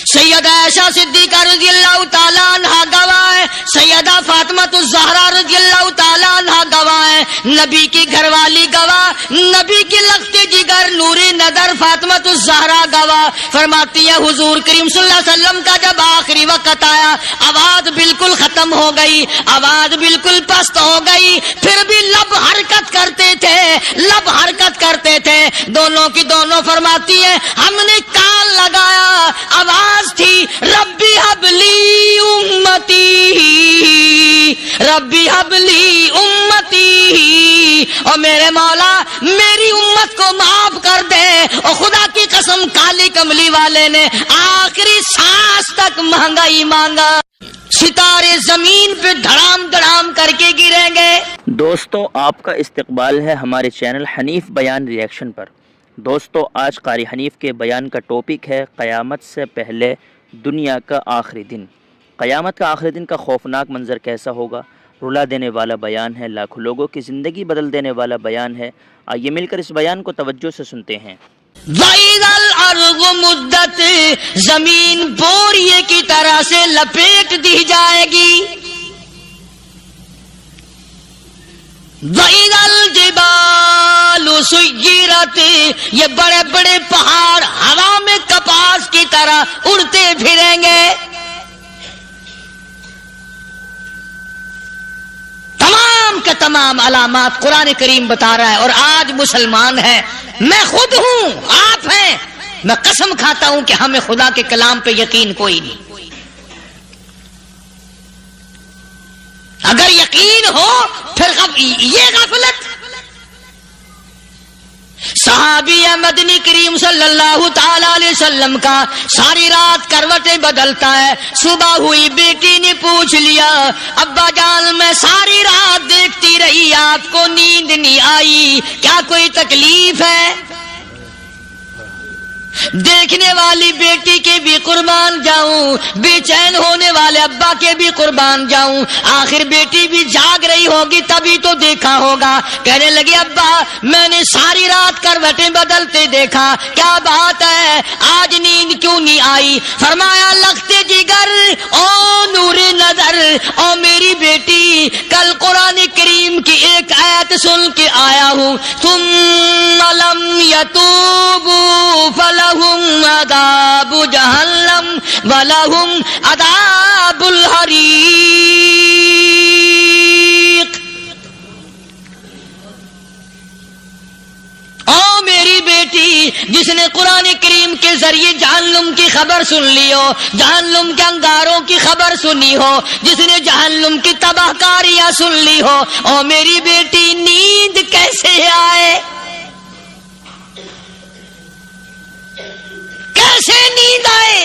سیدہ عائشہ صدیقہ رضی اللہ تعالیٰ عنہا گواہ ہے، سیدہ فاطمہ الزہرا رضی اللہ تعالیٰ عنہا گواہ ہے، نبی کی گھر والی گواہ، نبی کی لخت جگر نور نظر فاطمہ الزہرا گواہ، فرماتی ہے حضور کریم صلی اللہ علیہ وسلم کا جب آخری وقت آیا، آواز بالکل ختم ہو گئی، آواز بالکل پست ہو گئی، پھر بھی لب حرکت کرتے تھے، لب حرکت کرتے تھے، دونوں کی دونوں فرماتی ہے ہم نے کان لگایا، آواز تھی ربی حبلی امتی، ربی حبلی امتی، اور میرے مولا میری امت کو معاف کر دے، اور خدا کی قسم کالی کملی والے نے آخری سانس تک مہنگائی مانگا، ستارے زمین پہ دھڑام دھڑام کر کے گریں گے۔ دوستو آپ کا استقبال ہے ہمارے چینل حنیف بیان ریئیکشن پر۔ دوستو آج قاری حنیف کے بیان کا ٹاپک ہے قیامت سے پہلے دنیا کا آخری دن۔ قیامت کا آخری دن کا خوفناک منظر کیسا ہوگا؟ رلا دینے والا بیان ہے، لاکھوں لوگوں کی زندگی بدل دینے والا بیان ہے۔ آئیے مل کر اس بیان کو توجہ سے سنتے ہیں۔ وَإِذَا الْأَرْضُ مُدَّتْ، زمین بوریے کی طرح سے لپیٹ دی جائے گی۔ وَإِذَا الْجِبَالُ سُيِّرَتْ، یہ بڑے بڑے پہاڑ ہوا میں کپاس کی طرح اڑتے پھریں گے۔ تمام کے تمام علامات قرآن کریم بتا رہا ہے، اور آج مسلمان ہے، میں خود ہوں، آپ ہیں، میں قسم کھاتا ہوں کہ ہمیں خدا کے کلام پہ یقین کوئی نہیں۔ اگر یقین ہو پھر یہ غفلت۔ صحابی مدنی کریم صلی اللہ تعالی علیہ وسلم کا ساری رات کروٹیں بدلتا ہے، صبح ہوئی بیٹی نے پوچھ لیا ابا جان میں ساری رات دیکھتی رہی آپ کو نیند نہیں آئی، کیا کوئی تکلیف ہے؟ دیکھنے والی بیٹی کے بھی قربان جاؤں، بے چین ہونے والے ابا کے بھی قربان جاؤں، آخر بیٹی بھی جاگ رہی ہوگی تبھی تو دیکھا ہوگا۔ کہنے لگی ابا میں نے ساری رات کروٹیں بدلتے دیکھا، کیا بات ہے آج نیند کیوں نہیں آئی؟ فرمایا لختے جگر او نور نظر، او میری بیٹی کل قرآن کریم کی ایک آیت سن کے آیا ہوں، ثم لم یتوبوا فلہم عذاب جہنم ولہم عذاب الحریق۔ او میری بیٹی جس نے قرآن کریم کے ذریعے جہنم کی خبر سن لی ہو، جہنم کے انگاروں کی خبر سنی ہو، جس نے جہنم کی تباہ کاریاں سن لی ہو، او میری بیٹی نیند کیسے آئے؟ کیسے نیند آئے؟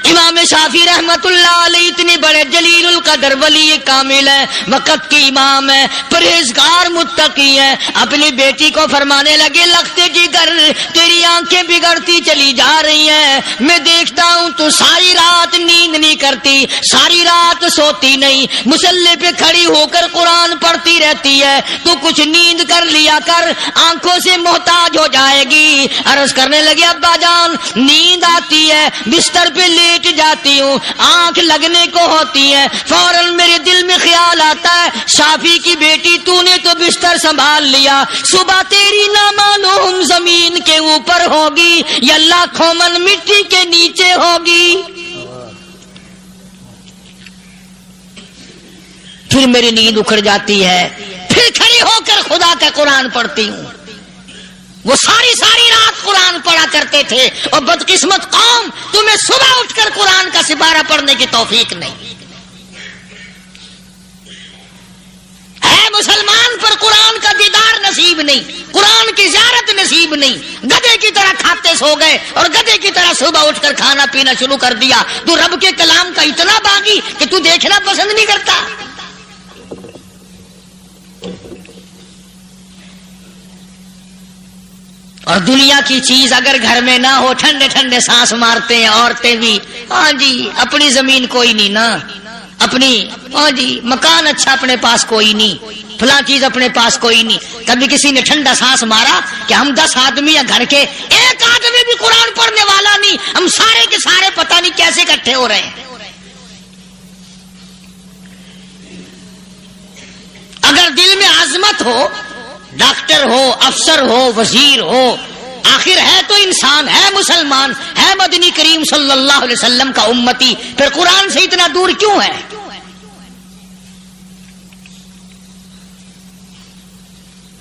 امام شافعی رحمت اللہ علیہ اتنے بڑے جلیل القدر ولی کامل ہے، وقت کی امام ہے، پرہیزگار متقی ہے، اپنی بیٹی کو فرمانے لگے لختے جگر تیری آنکھیں بگڑتی چلی جا رہی ہیں، میں دیکھتا ہوں تو ساری رات نیند نہیں کرتی، ساری رات سوتی نہیں، مصلی پہ کھڑی ہو کر قرآن پڑھتی رہتی ہے، تو کچھ نیند کر لیا کر، آنکھوں سے محتاج ہو جائے گی۔ عرض کرنے لگے ابا جان نیند آتی ہے، بستر پہ لیٹ جاتی ہوں، آنکھ لگنے کو ہوتی ہے، فوراً میرے دل میں خیال آتا ہے شافی کی بیٹی تو نے تو بستر سنبھال لیا، صبح تیری نہ معلوم زمین کے اوپر ہوگی یا لاکھوں من مٹی کے نیچے ہوگی۔ پھر میری نیند اکھڑ جاتی ہے، پھر کھڑی ہو کر خدا کا قرآن پڑھتی ہوں۔ وہ ساری رات قرآن پڑھا کرتے تھے، اور بدقسمت قوم تمہیں صبح اٹھ کر قرآن کا سپارہ پڑھنے کی توفیق نہیں ہے۔ مسلمان پر قرآن کا دیدار نصیب نہیں، قرآن کی زیارت نصیب نہیں، گدھے کی طرح کھاتے سو گئے اور گدھے کی طرح صبح اٹھ کر کھانا پینا شروع کر دیا۔ تو رب کے کلام کا اتنا باغی کہ تو دیکھنا پسند نہیں کرتا۔ اور دنیا کی چیز اگر گھر میں نہ ہو، ٹھنڈے ٹھنڈے سانس مارتے ہیں عورتیں بھی، ہاں جی اپنی زمین کوئی نہیں نا، اپنی ہاں جی مکان اچھا اپنے پاس کوئی نہیں، فلاں چیز اپنے پاس کوئی نہیں۔ کبھی کسی نے ٹھنڈا سانس مارا کہ ہم 10 آدمی یا گھر کے ایک آدمی بھی نہیں، ہم سارے کے سارے پتہ نہیں کیسے اکٹھے ہو رہے ہیں۔ اگر دل میں عظمت ہو، ڈاکٹر ہو، افسر ہو، وزیر ہو، آخر ہے تو انسان، ہے مسلمان، ہے مدنی کریم صلی اللہ علیہ وسلم کا امتی، پھر قرآن سے اتنا دور کیوں ہے؟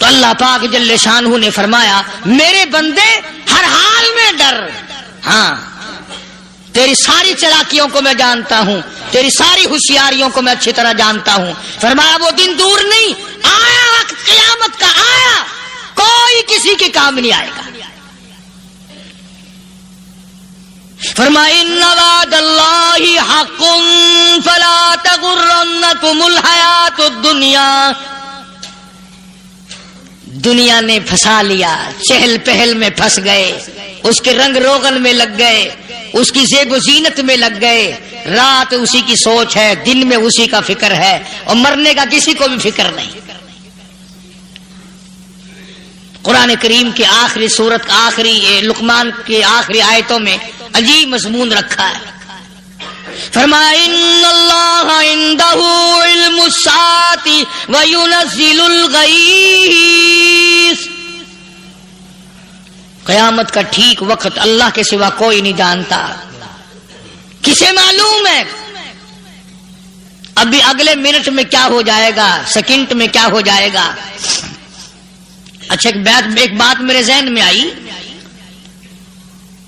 تو اللہ پاک جل شانہ نے فرمایا میرے بندے ہر حال میں ڈر، ہاں تیری ساری چلاکیوں کو میں جانتا ہوں، تیری ساری ہوشیاریوں کو میں اچھی طرح جانتا ہوں۔ فرمایا وہ دن دور نہیں، آیا وقت قیامت کا، آیا، کوئی کسی کے کام نہیں آئے گا۔ فرمایا ان وعد اللہ حق فلا تغرنکم الحیات الدنیا، دنیا نے پھنسا لیا، چہل پہل میں پھنس گئے، اس کے رنگ روغن میں لگ گئے، اس کی زیب و زینت میں لگ گئے، رات اسی کی سوچ ہے، دن میں اسی کا فکر ہے، اور مرنے کا کسی کو بھی فکر نہیں۔ قرآن کریم کی آخری سورت، آخری لقمان کی آخری آیتوں میں عجیب مضمون رکھا ہے۔ فرمایا ان اللہ عندہ علم الساعۃ وینزل الغیث، قیامت کا ٹھیک وقت اللہ کے سوا کوئی نہیں جانتا۔ کسے معلوم ہے ابھی اگلے منٹ میں کیا ہو جائے گا، سیکنڈ میں کیا ہو جائے گا؟ اچھا ایک بات میرے ذہن میں آئی،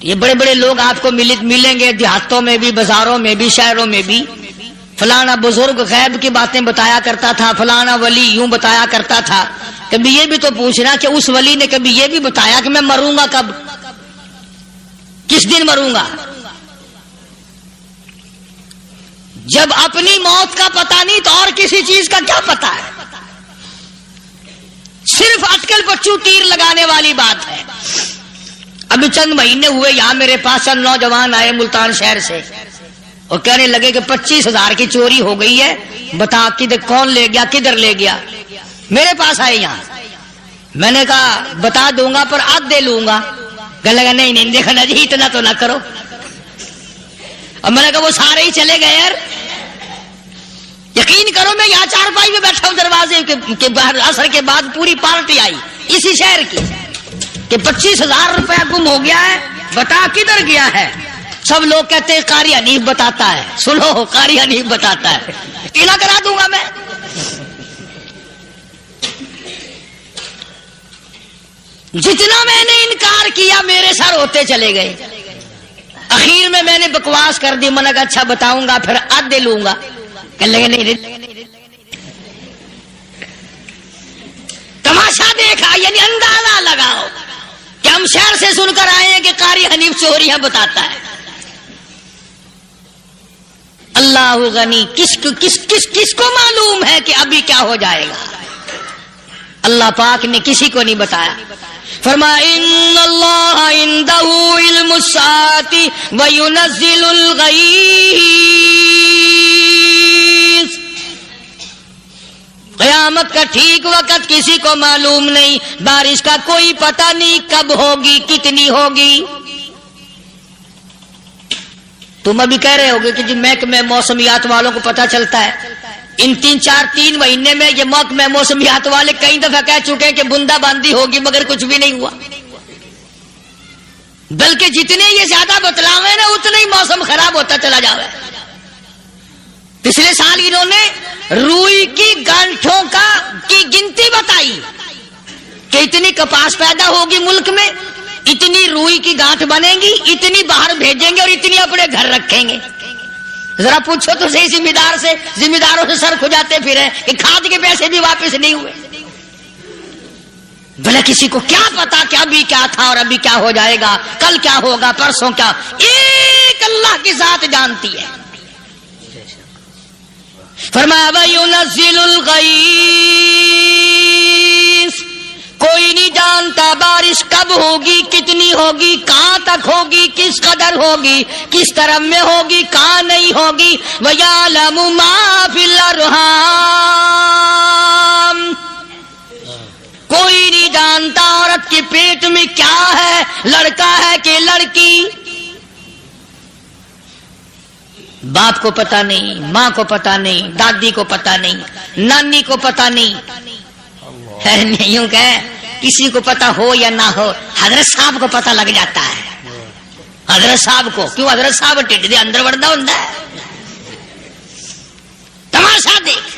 یہ بڑے بڑے لوگ آپ کو ملیں گے دیہاتوں میں بھی، بازاروں میں بھی، شہروں میں بھی، فلانا بزرگ غیب کی باتیں بتایا کرتا تھا، فلانا ولی یوں بتایا کرتا تھا۔ کبھی یہ بھی تو پوچھنا کہ اس ولی نے کبھی یہ بھی بتایا کہ میں مروں گا کب، کس دن مروں گا؟ جب اپنی موت کا پتہ نہیں تو اور کسی چیز کا کیا پتہ ہے؟ صرف اٹکل بچوں تیر لگانے والی بات ہے۔ ابھی چند مہینے ہوئے یہاں میرے پاس چند نوجوان آئے ملتان شہر سے، اور کہنے لگے کہ 25,000 کی چوری ہو گئی ہے، بتا کدھر کون لے گیا، کدھر لے گیا؟ میرے پاس آئے یہاں، میں نے کہا بتا دوں گا پر آدھ دے لوں گا۔ کہنے لگا نہیں نہیں دیکھنا جی اتنا تو نہ کرو، اور میں نے کہا وہ سارے ہی چلے گئے یار، یقین کرو میں یہاں چارپائی میں بیٹھا ہوں دروازے کے باہر، عصر کے بعد پوری پارٹی آئی اسی شہر کی کہ 25,000 روپیہ گم ہو گیا ہے، بتا کدھر گیا ہے؟ سب لوگ کہتے ہیں قاری حنیف بتاتا ہے، سنو قاری حنیف بتاتا ہے، ٹیلا کرا دوں گا میں۔ جتنا میں نے انکار کیا میرے سر ہوتے چلے گئے، اخیر میں نے بکواس کر دی، میں نے کہا اچھا بتاؤں گا پھر آدھے لوں گا۔ کہنے لگے نہیں، تماشا دیکھا یعنی اندازہ لگاؤ کہ ہم شہر سے سن کر آئے ہیں کہ قاری حنیف چوریاں بتاتا ہے۔ اللہ غنی، کس کو معلوم ہے کہ ابھی کیا ہو جائے گا؟ اللہ پاک نے کسی کو نہیں بتایا۔ فرمایا ان اللہ عندہ علم الساعۃ وینزل الغیث، قیامت کا ٹھیک وقت کسی کو معلوم نہیں، بارش کا کوئی پتہ نہیں کب ہوگی، کتنی ہوگی۔ تم ابھی کہہ رہے ہوگے کہ جی محکمہ موسمیات والوں کو پتہ چلتا ہے، ان 3 مہینے میں یہ محکمہ موسمیات والے کئی دفعہ کہہ چکے ہیں کہ بندہ باندی ہوگی، مگر کچھ بھی نہیں ہوا، بلکہ جتنے یہ زیادہ بتلاوے نا اتنا ہی موسم خراب ہوتا چلا جاوے۔ پچھلے سال انہوں نے روئی کی گانٹھوں کی گنتی بتائی کہ اتنی کپاس پیدا ہوگی ملک میں، اتنی روئی کی گانٹھ بنے گی، اتنی باہر بھیجیں گے اور اتنی اپنے گھر رکھیں گے۔ ذرا پوچھو تو صحیح ذمہ داروں سے سر کھجاتے پھرے کہ کھاد کے پیسے بھی واپس نہیں ہوئے۔ بھلے کسی کو کیا پتا کہ ابھی کیا تھا اور ابھی کیا ہو جائے گا، کل کیا ہوگا، پرسوں کیا، ایک اللہ کی ذات جانتی ہے۔ فرمایا وَيُنَزِّلُ الْغَيْثَ، کوئی نہیں جانتا بارش کب ہوگی، کتنی ہوگی، کہاں تک ہوگی، کس قدر ہوگی، کس طرف میں ہوگی، کہاں نہیں ہوگی۔ وَيَعْلَمُ مَا فِي الْأَرْحَامِ، کوئی نہیں جانتا عورت کے پیٹ میں کیا ہے، لڑکا ہے کہ لڑکی، باپ کو پتا نہیں، ماں کو پتا نہیں، دادی کو پتا نہیں، نانی کو پتا نہیں ہے، یوں کہ کسی کو پتا ہو یا نہ ہو، حضرت صاحب کو پتا لگ جاتا ہے. حضرت صاحب کو کیوں؟ حضرت صاحب ٹھڈ دے اندر وڑدا ہوندا ہے. تماشا دیکھ،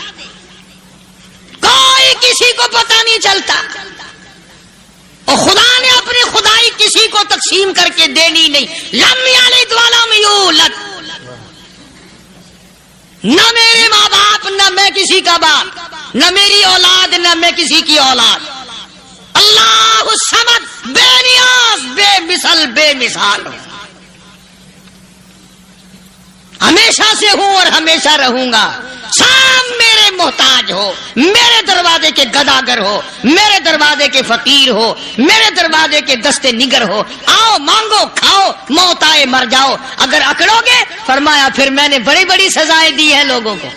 کوئی کسی کو پتا نہیں چلتا، اور خدا نے اپنی خدائی کسی کو تقسیم کر کے دینی نہیں. لم یلد ولم یولد، نہ میرے ماں باپ، نہ میں کسی کا باپ، نہ میری اولاد، نہ میں کسی کی اولاد. اللہ الصمد، بے نیاز، بے مثل، بے مثال ہوں. ہمیشہ سے ہوں اور ہمیشہ رہوں گا. سام میرے محتاج ہو، میرے دروازے کے گداگر ہو، میرے دروازے کے فقیر ہو، میرے دروازے کے دستے نگر ہو. آؤ مانگو کھاؤ، موت آئے مر جاؤ. اگر اکڑو گے، فرمایا پھر میں نے بڑی بڑی سزائیں دی ہیں لوگوں کو.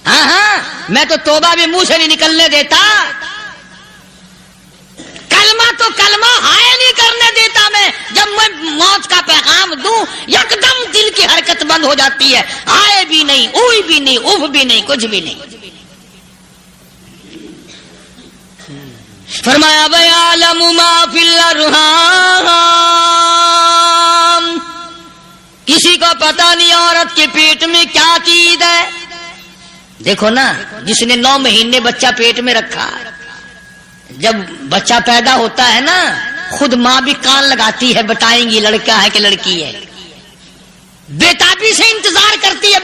ہاں ہاں، میں تو توبہ بھی منہ سے نہیں نکلنے دیتا، کلمہ تو کلمہ ہائے نہیں کرنے دیتا. میں جب میں موت کا پیغام دوں، یکدم دل کی حرکت بند ہو جاتی ہے. آئے بھی نہیں، اوئی بھی نہیں، اف بھی نہیں، کچھ بھی نہیں. فرمایا وَيَعْلَمُ مَا فِي الْأَرْحَامِ، کسی کو پتا نہیں عورت کے پیٹ میں کیا چیز ہے. دیکھو نا، جس نے 9 مہینے بچہ پیٹ میں رکھا، جب بچہ پیدا ہوتا ہے نا، خود ماں بھی کان لگاتی ہے، بتائیں گی لڑکا ہے کہ لڑکی ہے. بےتابی سے انتظار کرتی ہے،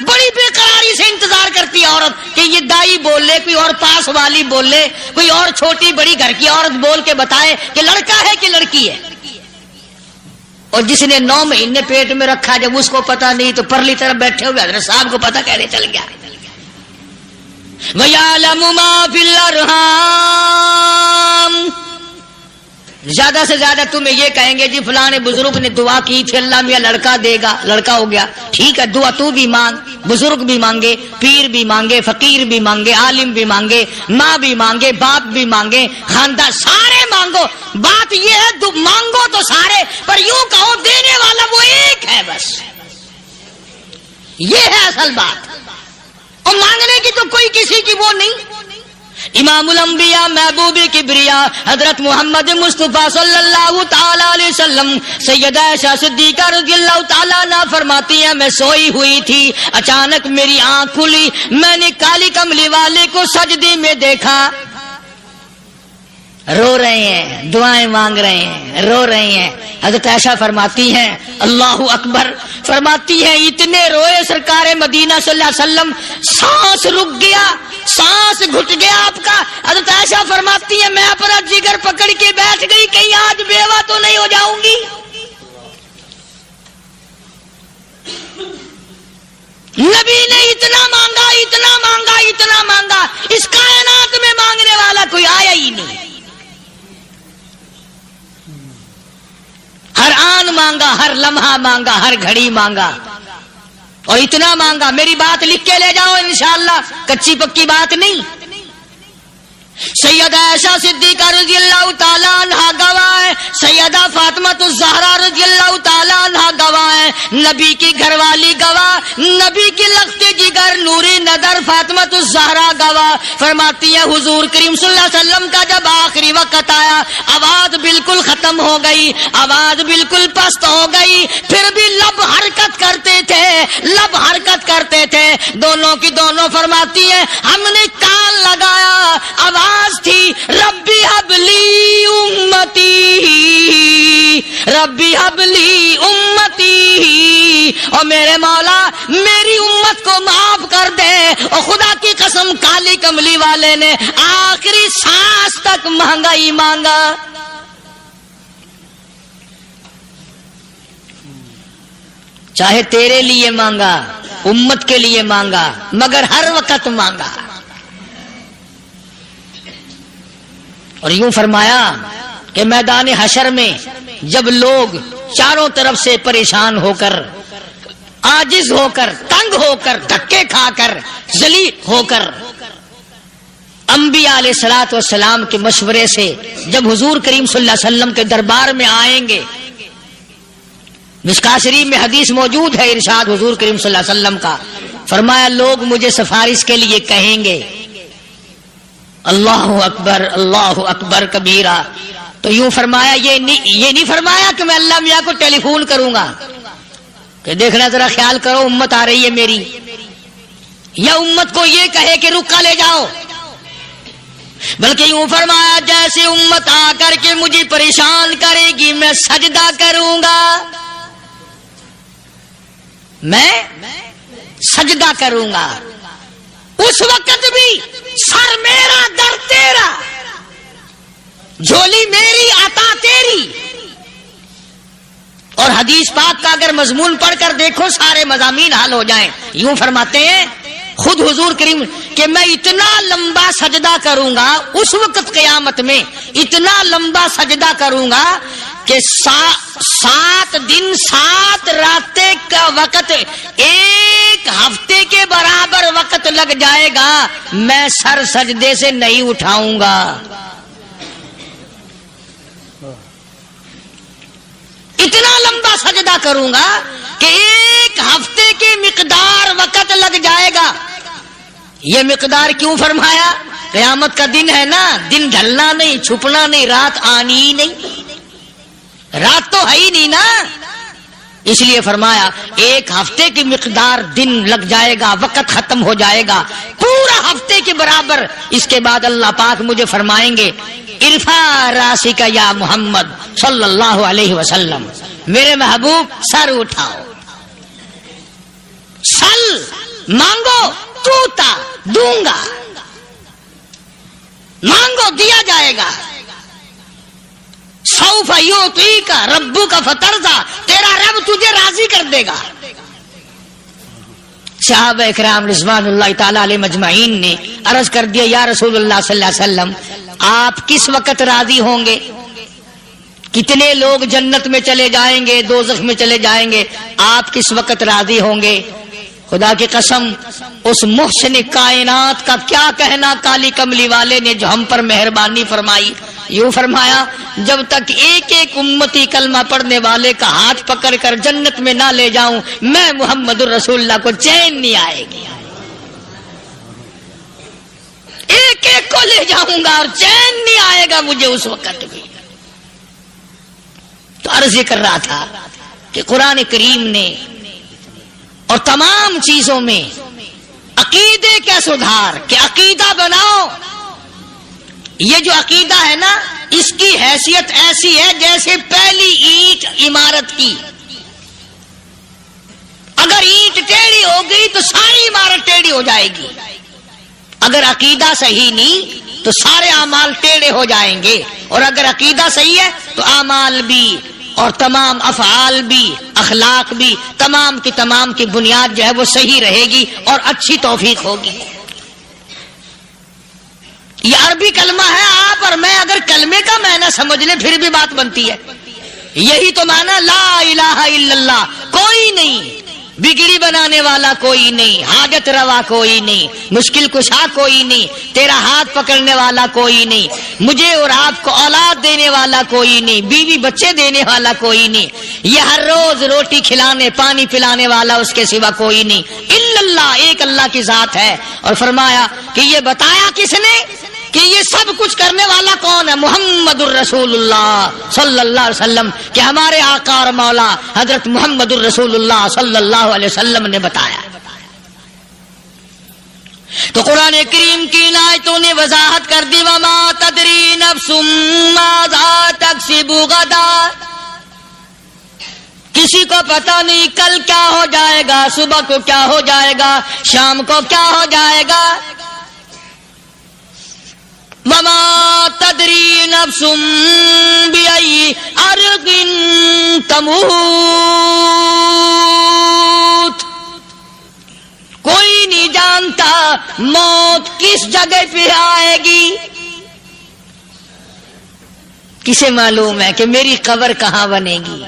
بڑی بے قراری سے انتظار کرتی ہے عورت کہ یہ دائی بولے، کوئی اور پاس والی بولے، کوئی اور چھوٹی بڑی گھر کی عورت بول کے بتائے کہ لڑکا ہے کہ لڑکی ہے. اور جس نے 9 مہینے پیٹ میں رکھا، جب اس کو پتا نہیں تو پرلی طرف بیٹھے ہوئے حضرت صاحب کو پتا کیسے چل گیا. وَيَعْلَمُ مَا فِي الْأَرْحَامِ، زیادہ سے زیادہ تمہیں یہ کہیں گے جی فلاں بزرگ نے دعا کی تھی، اللہ میاں لڑکا دے گا، لڑکا ہو گیا. ٹھیک ہے، دعا تو بھی مانگ، بزرگ بھی مانگے، پیر بھی مانگے، فقیر بھی مانگے، عالم بھی مانگے، ماں بھی مانگے، باپ بھی مانگے، خاندان سارے مانگو. بات یہ ہے مانگو تو سارے، پر یوں کہو دینے والا وہ ایک ہے بس. یہ ہے اصل بات، اور مانگنے کی تو کوئی کسی کی وہ نہیں. امام الانبیاء محبوب کبریا حضرت محمد مصطفیٰ صلی اللہ تعالی علیہ وسلم سیدہ عائشہ صدیقہ رضی اللہ تعالیٰ عنہ فرماتی ہیں، میں سوئی ہوئی تھی، اچانک میری آنکھ کھلی، میں نے کالی کملی والے کو سجدے میں دیکھا. رو رہے ہیں، دعائیں مانگ رہے ہیں، رو رہے ہیں. حضرت عائشہ فرماتی ہیں اللہ اکبر، فرماتی ہیں اتنے روئے سرکار مدینہ صلی اللہ علیہ وسلم، سانس رک گیا، سانس گھٹ گیا آپ کا. حضرت عائشہ فرماتی ہیں میں اپنا جگر پکڑ کے بیٹھ گئی، کہیں آج بیوہ تو نہیں ہو جاؤں گی. نبی نے اتنا مانگا، اتنا مانگا، اتنا مانگا، اس کائنات میں مانگنے والا کوئی آیا ہی نہیں. ہر آن مانگا، ہر لمحہ مانگا، ہر گھڑی مانگا، اور اتنا مانگا. میری بات لکھ کے لے جاؤ انشاءاللہ، کچی پکی بات نہیں. سیدہ عائشہ صدیقہ رضی اللہ تعالیٰ عنہ گواہ ہے، سیدہ فاطمہ الزہرا رضی اللہ تعالیٰ عنہ گواہ ہے، نبی کی گھر والی گواہ، نبی کی لخت جگر نوری نظر فاطمہ الزہرا گواہ. فرماتی ہے حضور کریم صلی اللہ علیہ وسلم کا جب آخری وقت آیا، آواز بالکل ختم ہو گئی، آواز بالکل پست ہو گئی، پھر بھی لب حرکت کرتے تھے، لب حرکت کرتے تھے، دونوں کی دونوں. فرماتی ہے ہم نے کان لگایا، آواز تھی ربی حبلی امتی، ربی حبلی امتی، اور میرے مولا میری امت کو معاف کر دے. اور خدا کی قسم کالی کملی والے نے آخری سانس تک مانگا ہی مانگا. چاہے تیرے لیے مانگا، امت کے لیے مانگا، مگر ہر وقت مانگا. اور یوں فرمایا کہ میدان حشر میں جب لوگ چاروں طرف سے پریشان ہو کر، عاجز ہو کر، تنگ ہو کر، دھکے کھا کر، ذلیل ہو کر، انبیاء علیہ الصلوۃ والسلام کے مشورے سے جب حضور کریم صلی اللہ علیہ وسلم کے دربار میں آئیں گے مشکاہ شریف میں حدیث موجود ہے، ارشاد حضور کریم صلی اللہ علیہ وسلم کا، فرمایا لوگ مجھے سفارش کے لیے کہیں گے اللہ اکبر کبیرہ، تو یوں فرمایا یہ نہیں فرمایا کہ میں اللہ میاں کو ٹیلی فون کروں گا کہ دیکھنا ذرا خیال کرو امت آ رہی ہے میری، یا امت کو یہ کہے کہ رکا لے جاؤ، بلکہ یوں فرمایا جیسے امت آ کر کے مجھے پریشان کرے گی میں سجدہ کروں گا، میں سجدہ کروں گا، اس وقت بھی سر میرا در تیرا، جھولی میری عطا تیری۔ اور حدیث پاک کا اگر مضمون پڑھ کر دیکھو سارے مضامین حل ہو جائیں۔ یوں فرماتے ہیں خود حضور کریم کہ میں اتنا لمبا سجدہ کروں گا اس وقت قیامت میں، اتنا لمبا سجدہ کروں گا کہ 7 دن 7 راتیں کا وقت 1 ہفتے کے برابر وقت لگ جائے گا، میں سر سجدے سے نہیں اٹھاؤں گا۔ اتنا لمبا سجدہ کروں گا کہ 1 ہفتے کی مقدار وقت لگ جائے گا۔ یہ مقدار کیوں فرمایا؟ قیامت کا دن ہے نا، دن ڈھلنا نہیں، چھپنا نہیں، رات آنی ہی نہیں، رات تو ہے ہی نہیں نا، اس لیے فرمایا 1 ہفتے کی مقدار دن لگ جائے گا، وقت ختم ہو جائے گا پورا ہفتے کے برابر۔ اس کے بعد اللہ پاک مجھے فرمائیں گے ارفع راسک یا محمد صلی اللہ علیہ وسلم، میرے محبوب سر اٹھاؤ، سل مانگو توتا دوں گا، مانگو دیا جائے گا، سوف یعطیک ربک فترضی، تیرا رب تجھے راضی کر دے گا۔ صحابہ اکرام رضوان اللہ تعالی علیہ مجمعین نے عرض کر دیا یا رسول اللہ صلی اللہ علیہ وسلم آپ کس وقت راضی ہوں گے؟ کتنے لوگ جنت میں چلے جائیں گے، دوزخ میں چلے جائیں گے، آپ کس وقت راضی ہوں گے؟ خدا کی قسم اس محسن کائنات کا کیا کہنا کالی کملی والے نے جو ہم پر مہربانی فرمائی۔ یوں فرمایا جب تک ایک ایک امتی کلمہ پڑھنے والے کا ہاتھ پکڑ کر جنت میں نہ لے جاؤں میں محمد الرسول اللہ کو چین نہیں آئے گی، ایک ایک کو لے جاؤں گا اور چین نہیں آئے گا مجھے اس وقت بھی۔ تو عرض کر رہا تھا کہ قرآن کریم نے اور تمام چیزوں میں عقیدے کا سدھار کہ عقیدہ بناؤ، یہ جو عقیدہ ہے نا اس کی حیثیت ایسی ہے جیسے پہلی اینٹ عمارت کی، اگر اینٹ ٹیڑھی ہو گئی تو ساری عمارت ٹیڑھی ہو جائے گی، اگر عقیدہ صحیح نہیں تو سارے اعمال ٹیڑھے ہو جائیں گے، اور اگر عقیدہ صحیح ہے تو اعمال بھی اور تمام افعال بھی اخلاق بھی تمام کی بنیاد جو ہے وہ صحیح رہے گی اور اچھی توفیق ہوگی۔ یہ عربی کلمہ ہے، آپ اور میں اگر کلمے کا معنی سمجھ لیں پھر بھی بات بنتی ہے۔ یہی تو معنی لا الہ الا اللہ، کوئی نہیں بگڑی بنانے والا، کوئی نہیں حاجت روا، کوئی نہیں مشکل کشا، کوئی نہیں تیرا ہاتھ پکڑنے والا، کوئی نہیں مجھے اور آپ کو اولاد دینے والا، کوئی نہیں بیوی بچے دینے والا، کوئی نہیں یہ ہر روز روٹی کھلانے پانی پلانے والا اس کے سوا کوئی نہیں الا اللہ، ایک اللہ کی ذات ہے۔ اور فرمایا کہ یہ بتایا کس نے کہ یہ سب کچھ کرنے والا کون ہے؟ محمد الرسول اللہ صلی اللہ علیہ وسلم، کہ ہمارے آقا اور مولا حضرت محمد الرسول اللہ صلی اللہ علیہ وسلم نے بتایا۔ تو قرآن کریم کی ان آیتوں نے وضاحت کر دی وما تدری نفس ماذا تکسب غدا، کسی کو پتہ نہیں کل کیا ہو جائے گا، صبح کو کیا ہو جائے گا، شام کو کیا ہو جائے گا۔ وما تدری نفس بأي أرض تموت، کوئی نہیں جانتا موت کس جگہ پہ آئے گی۔ کسے معلوم ہے کہ میری قبر کہاں بنے گی؟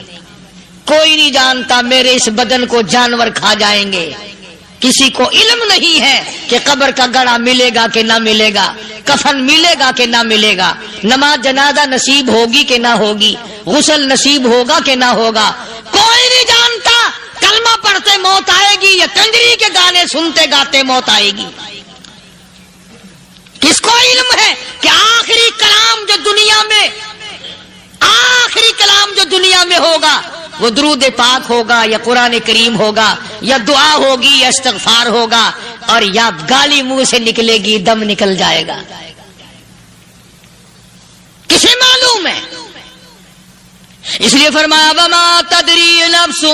کوئی نہیں جانتا میرے اس بدن کو جانور کھا جائیں گے، کسی کو علم نہیں ہے کہ قبر کا گڑھا ملے گا کہ نہ ملے گا، کفن ملے گا کہ نہ ملے گا، نماز جنازہ نصیب ہوگی کہ نہ ہوگی، غسل نصیب ہوگا کہ نہ ہوگا کوئی نہیں جانتا. کلمہ پڑھتے موت آئے گی یا کنجری کے گانے سنتے گاتے موت آئے گی. کس کو علم ہے کہ آخری کلام جو دنیا میں ہوگا وہ درود پاک ہوگا یا قرآن کریم ہوگا یا دعا ہوگی یا استغفار ہوگا اور یا گالی منہ سے نکلے گی, دم نکل جائے گا. کسے معلوم ہے؟ اس لیے فرمایا وما تدری نفس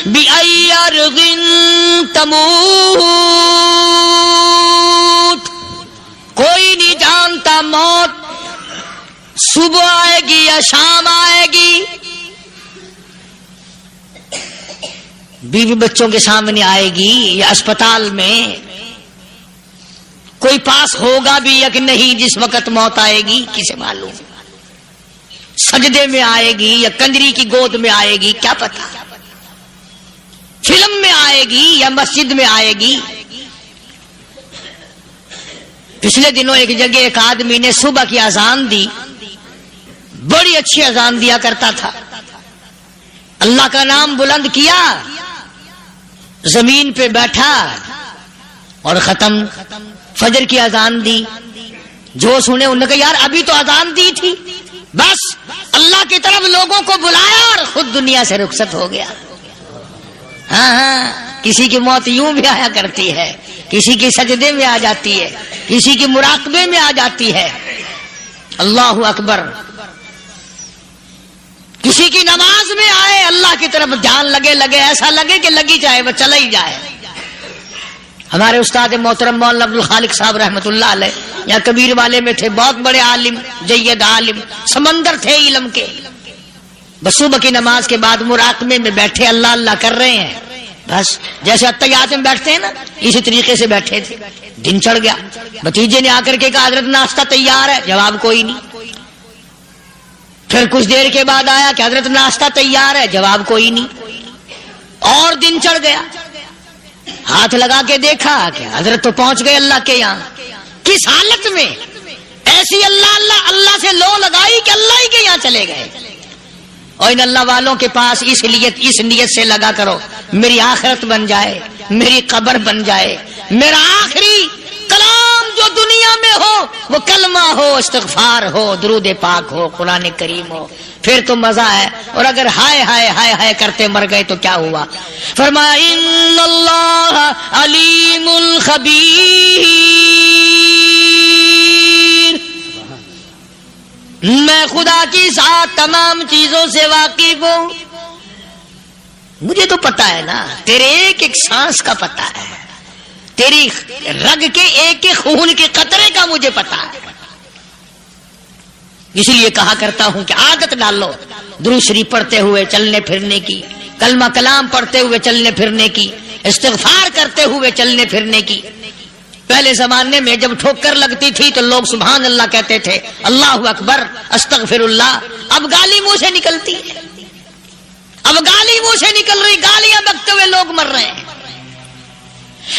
بأی ارض تموت. کوئی نہیں جانتا موت صبح آئے گی یا شام آئے گی, بیوی بچوں کے سامنے آئے گی یا اسپتال میں کوئی پاس ہوگا بھی یا کہ نہیں جس وقت موت آئے گی کسے معلوم. سجدے میں آئے گی یا کنجری کی گود میں آئے گی کیا پتا, فلم میں آئے گی یا مسجد میں آئے گی. پچھلے دنوں ایک جگہ ایک آدمی نے صبح کی اذان دی, بڑی اچھی اذان دیا کرتا تھا, اللہ کا نام بلند کیا, زمین پہ بیٹھا اور ختم. فجر کی اذان دی, جو سنے انہوں نے کہا یار ابھی تو اذان دی تھی, بس اللہ کی طرف لوگوں کو بلایا اور خود دنیا سے رخصت ہو گیا. ہاں کسی کی موت یوں بھی آیا کرتی ہے, کسی کی سجدے میں آ جاتی ہے, کسی کی مراقبے میں آ جاتی ہے. اللہ اکبر. کسی کی نماز میں آئے, اللہ کی طرف دھیان لگے ایسا لگے کہ لگی جائے وہ چلا ہی جائے. ہمارے استاد محترم مولانا عبد الخالق صاحب رحمۃ اللہ علیہ یہاں کبیر والے میں تھے, بہت بڑے عالم, جید عالم, سمندر تھے علم کے. بس صبح کی نماز کے بعد مراقبے میں بیٹھے اللہ اللہ کر رہے ہیں, بس جیسے اتحیات میں بیٹھتے ہیں نا اسی طریقے سے بیٹھے تھے. دن چڑھ گیا, بھتیجے نے آ کر کے کہا حضرت ناشتہ تیار ہے, جواب کوئی نہیں. پھر کچھ دیر کے بعد آیا کہ حضرت ناشتہ تیار ہے, جواب کوئی نہیں. اور دن چڑھ گیا, ہاتھ لگا کے دیکھا کہ حضرت تو پہنچ گئے اللہ کے یہاں. کس حالت میں؟ ایسی اللہ سے لو لگائی کہ اللہ ہی کے یہاں چلے گئے. اور ان اللہ والوں کے پاس اس نیت سے لگا کرو میری آخرت بن جائے, میری قبر بن جائے, میرا آخری کلام جو دنیا میں ہو وہ کلمہ ہو, استغفار ہو, درود پاک ہو, قرآن کریم ہو, پھر تو مزہ ہے. اور اگر ہائے ہائے ہائے ہائے کرتے مر گئے تو کیا ہوا؟ فرمایا ان اللہ علیم خبیر, میں خدا کی ذات تمام چیزوں سے واقف ہوں. مجھے تو پتا ہے نا, تیرے ایک ایک سانس کا پتا ہے, تیری رگ کے ایک ایک خون کے قطرے کا مجھے پتا ہے. اس لیے کہا کرتا ہوں کہ عادت ڈالو درود شریف پڑھتے ہوئے چلنے پھرنے کی, کلمہ کلام پڑھتے ہوئے چلنے پھرنے کی, استغفار کرتے ہوئے چلنے پھرنے کی. پہلے زمانے میں جب ٹھوکر لگتی تھی تو لوگ سبحان اللہ کہتے تھے, اللہ اکبر, استغفر اللہ. اب گالی منہ سے نکلتی ہے, اب گالی منہ سے نکل رہی, گالیاں بکتے ہوئے لوگ مر رہے ہیں.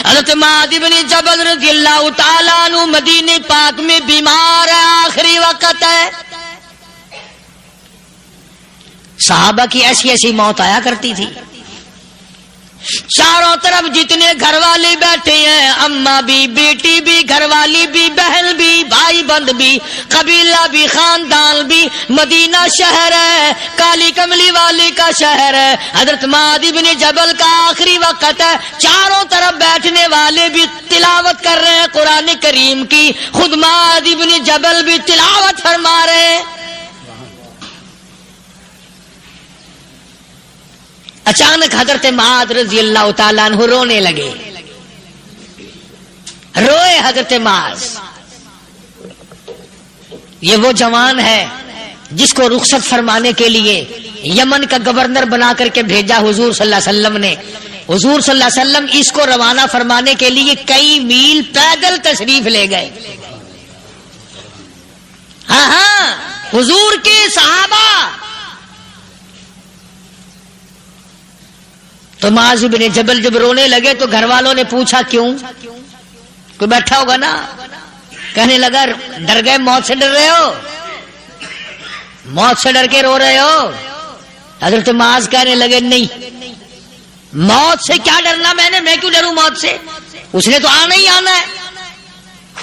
حضرت معاذ بن جبل رضی اللہ تعالیٰ عنہ مدینے پاک میں بیمار ہے, آخری وقت ہے. صحابہ کی ایسی ایسی موت آیا کرتی تھی. چاروں طرف جتنے گھر والے بیٹھے ہیں, اماں بھی, بیٹی بھی, گھر والی بھی, بہن بھی, بھائی بند بھی, قبیلہ بھی, خاندان بھی. مدینہ شہر ہے, کالی کملی والے کا شہر ہے. حضرت معاذ بن جبل کا آخری وقت ہے. چاروں طرف بیٹھنے والے بھی تلاوت کر رہے ہیں قرآن کریم کی, خود معاذ بن جبل بھی تلاوت فرما رہے ہیں. اچانک حضرت معاذ رضی اللہ تعالیٰ عنہ رونے لگے. روئے حضرت معاذ. یہ وہ جوان ہے جس کو رخصت فرمانے کے لیے یمن کا گورنر بنا کر کے بھیجا حضور صلی اللہ علیہ وسلم نے. حضور صلی اللہ علیہ وسلم اس کو روانہ فرمانے کے لیے کئی میل پیدل تشریف لے گئے. ہاں حضور کے صحابہ. تو معاذ بن جبل جب رونے لگے تو گھر والوں نے پوچھا کیوں؟ کوئی بیٹھا ہوگا نا, کہنے لگا ڈر گئے, موت سے ڈر رہے ہو؟ موت سے ڈر کے رو رہے ہو؟ حضرت معاذ کہنے لگے نہیں، موت سے کیا ڈرنا، میں کیوں ڈروں موت سے، اس نے تو آنا ہی آنا ہے،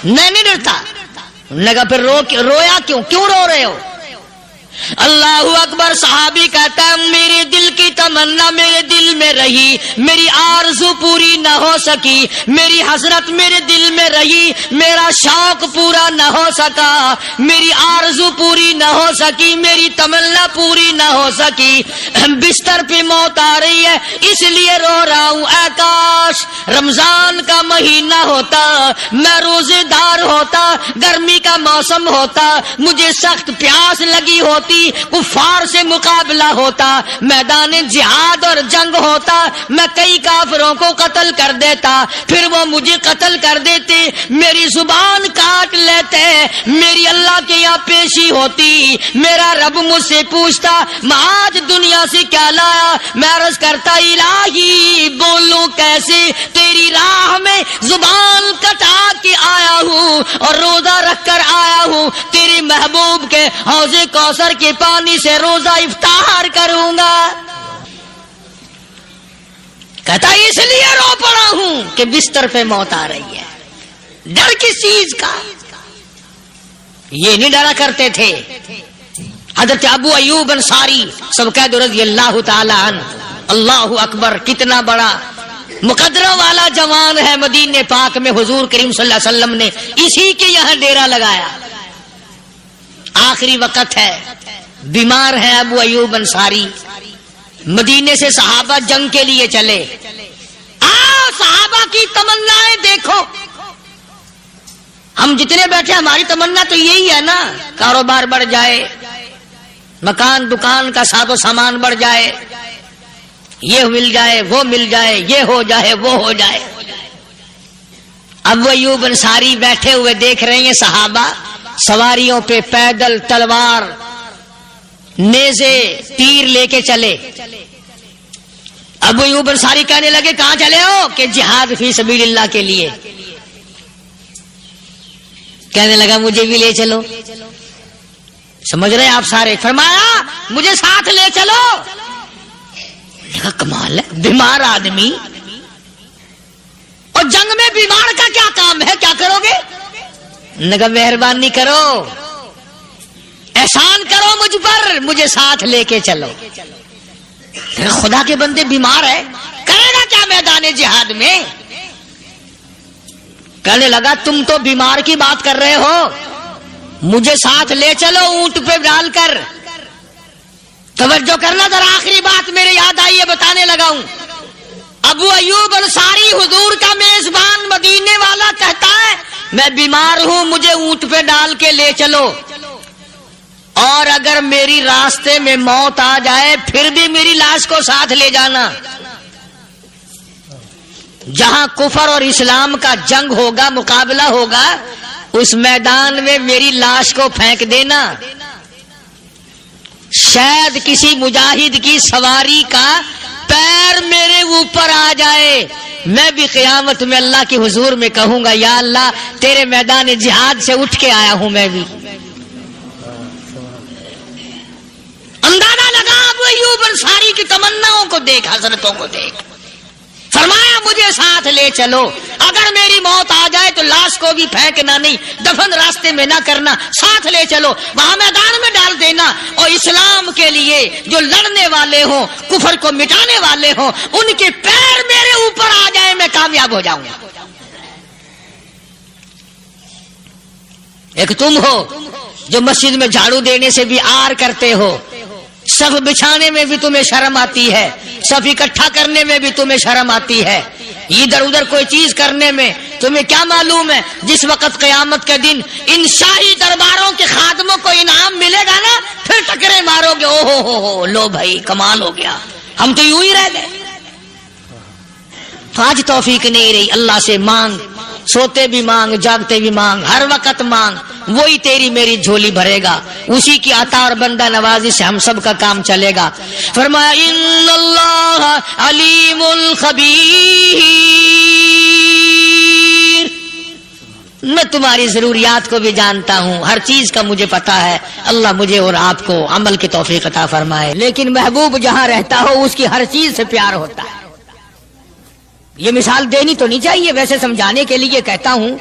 نہیں ڈرتا۔ انہوں نے کہا پھر رویا کیوں رو رہے ہو؟ اللہ اکبر۔ صحابی کہتا ہے میرے دل کی تمنا میرے دل میں رہی، میری آرزو پوری نہ ہو سکی، میری حسرت میرے دل میں رہی، میرا شوق پورا نہ ہو سکا، میری آرزو پوری نہ ہو سکی، میری تمنا پوری نہ ہو سکی، بستر پہ موت آ رہی ہے اس لیے رو رہا ہوں۔ اے کاش رمضان کا مہینہ ہوتا، میں روزے دار ہوتا، گرمی کا موسم ہوتا، مجھے سخت پیاس لگی ہوتی، کفار سے مقابلہ ہوتا، میدان جہاد اور جنگ ہوتا، میں کئی کافروں کو قتل کر دیتا، پھر وہ مجھے قتل کر دیتے، میری زبان کاٹ لیتے، میری اللہ کے یہاں پیشی ہوتی، میرا رب مجھ سے پوچھتا میں آج دنیا سے کیا لایا، میں عرض کرتا الہی بولوں کیسے، تیری راہ میں زبان کٹا کے آیا ہوں اور روزہ رکھ کر آیا ہوں، تیرے محبوب کے حوض کوثر کے پانی سے روزہ افطار کروں گا۔ کہتا اس لیے رو پڑا ہوں کہ بستر پہ موت آ رہی ہے۔ ڈر کس چیز کا؟ یہ نہیں ڈرا کرتے تھے۔ حضرت ابو ایوب انصاری سب کہہ دو رضی اللہ تعالی عنہ۔ اللہ اکبر، کتنا بڑا مقدرہ والا جوان ہے۔ مدینے پاک میں حضور کریم صلی اللہ علیہ وسلم نے اسی کے یہاں ڈیرا لگایا۔ آخری وقت ہے، بیمار ہے ابو ایوب انصاری، مدینے سے صحابہ جنگ کے لیے چلے۔ صحابہ کی تمنائیں دیکھو، ہم جتنے بیٹھے ہماری تمنا تو یہی ہے نا، کاروبار بڑھ جائے، مکان دکان کا ساز و سامان بڑھ جائے، یہ مل جائے وہ مل جائے، یہ ہو جائے وہ ہو جائے۔ ابو ایوب انصاری بیٹھے ہوئے دیکھ رہے ہیں صحابہ سواریوں پہ پیدل تلوار نیزے تیر لے کے چلے۔ ابو ایوب انصاری کہنے لگے کہاں چلے ہو؟ کہ جہاد فی سبیل اللہ کے لیے۔ کہنے لگا مجھے بھی لے چلو۔ سمجھ رہے آپ سارے؟ فرمایا مجھے ساتھ لے چلو۔ کہا کمال ہے، بیمار آدمی اور جنگ میں بیمار کا کیا کام ہے، کیا کرو گے؟ نگا مہربانی کرو، احسان کرو مجھ پر، مجھے ساتھ لے کے چلو۔ خدا کے بندے بیمار ہے، کرے گا کیا میدان جہاد میں؟ کہنے لگا تم تو بیمار کی بات کر رہے ہو، مجھے ساتھ لے چلو اونٹ پہ ڈال کر۔ توجہ کرنا ذرا، آخری بات میرے یاد آئی ہے، بتانے لگا ہوں۔ ابو ایوب انصاری حضور کا میزبان مدینے والا کہتا ہے میں بیمار ہوں، مجھے اونٹ پہ ڈال کے لے چلو، اور اگر میری راستے میں موت آ جائے پھر بھی میری لاش کو ساتھ لے جانا۔ جہاں کفر اور اسلام کا جنگ ہوگا، مقابلہ ہوگا، اس میدان میں میری لاش کو پھینک دینا۔ شاید کسی مجاہد کی سواری کا پیر میرے اوپر آ جائے، میں بھی قیامت میں اللہ کے حضور میں کہوں گا یا اللہ تیرے میدان جہاد سے اٹھ کے آیا ہوں میں بھی۔ اندازہ لگا ابو ایوب انصاری کی تمناؤں کو دیکھ، حضرتوں کو دیکھ۔ فرمایا مجھے ساتھ لے چلو، اگر میری موت آ جائے تو لاش کو بھی پھینکنا نہیں، دفن راستے میں نہ کرنا، ساتھ لے چلو، وہاں میدان میں ڈال دینا، اور اسلام کے لیے جو لڑنے والے ہوں، کفر کو مٹانے والے ہوں، ان کے پیر میرے اوپر آ جائے میں کامیاب ہو جاؤں گا۔ ایک تم ہو جو مسجد میں جھاڑو دینے سے بھی آر کرتے ہو، صف بچھانے میں بھی تمہیں شرم آتی ہے، صف اکٹھا کرنے میں بھی تمہیں شرم آتی ہے، ادھر ادھر کوئی چیز کرنے میں تمہیں کیا معلوم ہے جس وقت قیامت کے دن ان شاہی درباروں کے خادموں کو انعام ملے گا نا، پھر ٹکرے مارو گے، او ہو لو بھائی کمال ہو گیا، ہم تو یوں ہی رہ گئے۔ آج توفیق نہیں رہی، اللہ سے مانگ، سوتے بھی مانگ، جاگتے بھی مانگ، ہر وقت مانگ، وہی تیری میری جھولی بھرے گا، اسی کی عطا اور بندہ نوازی سے ہم سب کا کام چلے گا۔ فرمایا ان اللہ علیم خبیر، میں تمہاری ضروریات کو بھی جانتا ہوں، ہر چیز کا مجھے پتا ہے۔ اللہ مجھے اور آپ کو عمل کی توفیق عطا فرمائے. لیکن محبوب جہاں رہتا ہو اس کی ہر چیز سے پیار ہوتا ہے. یہ مثال دینی تو نہیں چاہیے، ویسے سمجھانے کے لیے کہتا ہوں.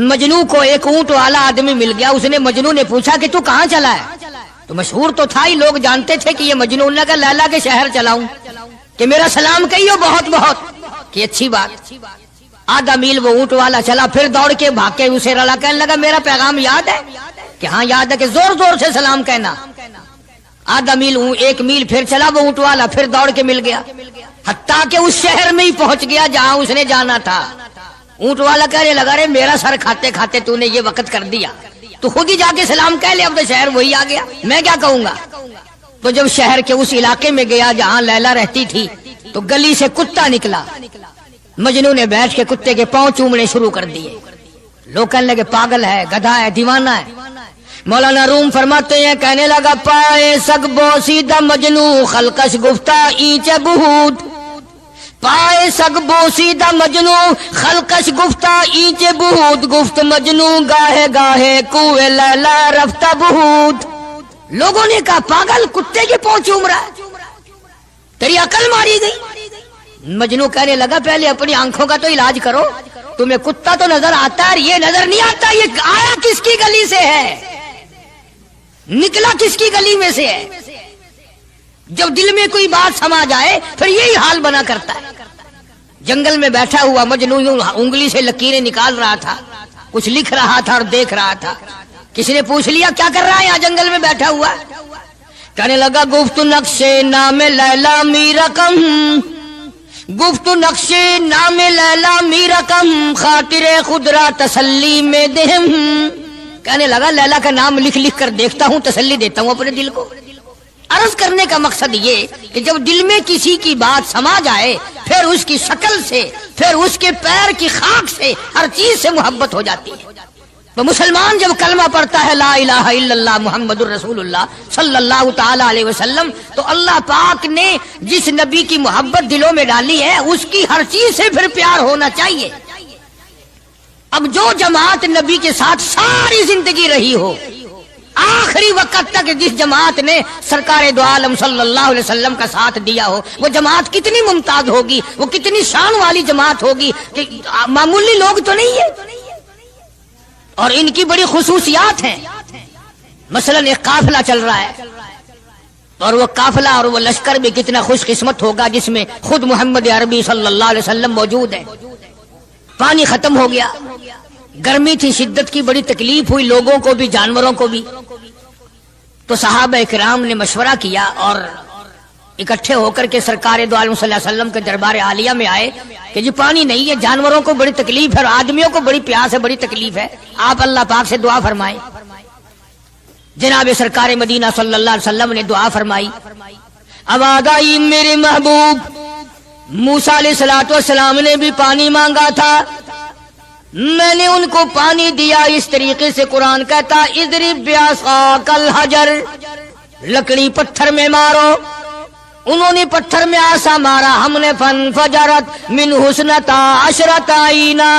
مجنو کو ایک اونٹ والا آدمی مل گیا. اس نے مجنو نے پوچھا کہ تو کہاں چلا ہے؟ تو مشہور تو تھا ہی، لوگ جانتے تھے کہ یہ مجنون نے کہا لیلا کے شہر چلاؤں کہ میرا سلام کہیو بہت بہت. کہ اچھی بات. آدھا میل وہ اونٹ والا چلا، پھر دوڑ کے بھاگ کے اسے رلا، کہنے لگا میرا پیغام یاد ہے؟ کہ ہاں یاد ہے. کہ زور زور سے سلام کہنا. آدھا میل، ایک میل پھر چلا وہ اونٹ والا، پھر دوڑ کے مل گیا، حتیٰ کہ اس شہر میں ہی پہنچ گیا جہاں اس نے جانا تھا. اونٹ والا کہنے لگا رے میرا سر کھاتے کھاتے تو نے یہ وقت کر دیا، تو خود ہی جا کے سلام کہہ لے، اب تو شہر وہی آ گیا، میں کیا کہوں گا. تو جب شہر کے اس علاقے میں گیا جہاں لیلا رہتی تھی تو گلی سے کتا نکلا. مجنو نے بیٹھ کے کتے کے پاؤں چومنے شروع کر دیے. لوگ کہنے لگے پاگل ہے، گدھا ہے، دیوانہ ہے. مولانا روم فرماتے ہیں کہنے لگا پائے سگ بوسیدہ مجنو خلقش گفتہ اینچ بہود. پائے سگ بوسیدہ مجنو خلقش گفتہ اینچ بہود. گفت مجنو گاہے گاہے کوئے لیلا رفتہ بہود. لوگوں نے کہا پاگل، کتے کے پاؤں چوم رہا ہے، تیری عقل ماری گئی. مجنو کہنے لگا پہلے اپنی آنکھوں کا تو علاج کرو. تمہیں کتا تو نظر آتا ہے، یہ نظر نہیں آتا یہ آیا کس کی گلی سے ہے، نکلا کس کی گلی میں سے ہے. جب دل میں کوئی بات سما جائے پھر یہی حال بنا کرتا ہے. جنگل میں بیٹھا ہوا مجنو یوں انگلی سے لکیریں نکال رہا تھا، کچھ لکھ رہا تھا اور دیکھ رہا تھا. کسی نے پوچھ لیا کیا کر رہا ہے یہاں جنگل میں بیٹھا ہوا؟ کہنے لگا گفت نقشے نام لیلا می رقم، گفت نقشے نام لیلا می رقم، خاطر خود را تسلی میں دہم. کہنے لگا لیلا کا نام لکھ لکھ کر دیکھتا ہوں، تسلی دیتا ہوں اپنے دل کو. عرض کرنے کا مقصد یہ کہ جب دل میں کسی کی بات سما جائے پھر اس کی شکل سے، پھر اس کے پیر کی خاک سے، ہر چیز سے محبت ہو جاتی ہے. تو مسلمان جب کلمہ پڑھتا ہے لا الہ الا اللہ محمد الرسول اللہ صلی اللہ تعالی علیہ وسلم، تو اللہ پاک نے جس نبی کی محبت دلوں میں ڈالی ہے اس کی ہر چیز سے پھر پیار ہونا چاہیے. اب جو جماعت نبی کے ساتھ ساری زندگی رہی ہو، آخری وقت تک جس جماعت نے سرکار دو عالم صلی اللہ علیہ وسلم کا ساتھ دیا ہو، وہ جماعت کتنی ممتاز ہوگی، وہ کتنی شان والی جماعت ہوگی کہ معمولی لوگ تو نہیں ہے. اور ان کی بڑی خصوصیات ہیں. مثلا ایک قافلہ چل رہا ہے، اور وہ قافلہ اور وہ لشکر بھی کتنا خوش قسمت ہوگا جس میں خود محمد عربی صلی اللہ علیہ وسلم موجود ہے. پانی ختم ہو گیا، گرمی تھی، شدت کی بڑی تکلیف ہوئی لوگوں کو بھی جانوروں کو بھی. تو صحابہ کرام نے مشورہ کیا اور اکٹھے ہو کر کے سرکار دو عالم صلی اللہ علیہ وسلم کے دربار عالیہ میں آئے کہ جی پانی نہیں ہے، جانوروں کو بڑی تکلیف ہے اور آدمیوں کو بڑی پیاس ہے، بڑی تکلیف ہے، آپ اللہ پاک سے دعا فرمائیں. جناب سرکار مدینہ صلی اللہ علیہ وسلم نے دعا فرمائی. آواز آئی میرے محبوب موسیٰ علیہ السلام نے بھی پانی مانگا تھا، میں نے ان کو پانی دیا. اس طریقے سے قرآن کہتا اضرب بعصاک الحجر، لکڑی پتھر میں مارو. انہوں نے پتھر میں آسا مارا، ہم نے فانفجرت من حسنتا عشرت عینا،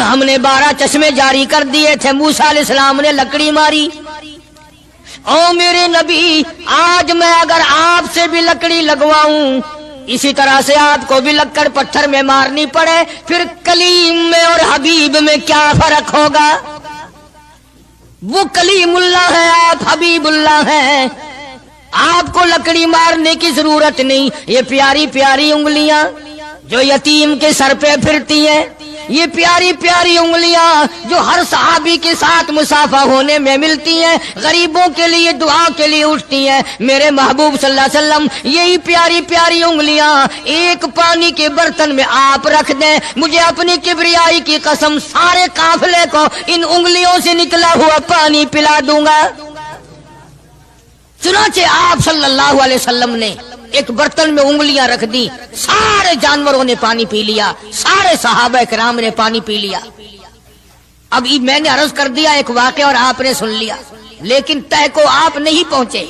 ہم نے 12 چشمے جاری کر دیے تھے. موسیٰ علیہ السلام نے لکڑی ماری. او میرے نبی، آج میں اگر آپ سے بھی لکڑی لگواؤں، اسی طرح سے آپ کو بھی لکڑ پتھر میں مارنی پڑے، پھر کلیم میں اور حبیب میں کیا فرق ہوگا؟ وہ کلیم اللہ ہے، آپ حبیب اللہ ہیں. آپ کو لکڑی مارنے کی ضرورت نہیں. یہ پیاری پیاری انگلیاں جو یتیم کے سر پہ پھرتی ہیں، یہ پیاری پیاری انگلیاں جو ہر صحابی کے ساتھ مسافہ ہونے میں ملتی ہیں، غریبوں کے لیے دعا کے لیے اٹھتی ہیں، میرے محبوب صلی اللہ علیہ وسلم یہی پیاری پیاری انگلیاں ایک پانی کے برتن میں آپ رکھ دیں، مجھے اپنی کبریائی کی قسم سارے قافلے کو ان انگلیوں سے نکلا ہوا پانی پلا دوں گا. چنانچہ آپ صلی اللہ علیہ وسلم نے ایک برتن میں انگلیاں رکھ دی، سارے جانوروں نے پانی پی لیا، سارے صحابہ کرام نے پانی پی لیا. اب میں نے عرض کر دیا ایک واقعہ اور آپ نے سن لیا، لیکن تہ کو آپ نہیں پہنچے.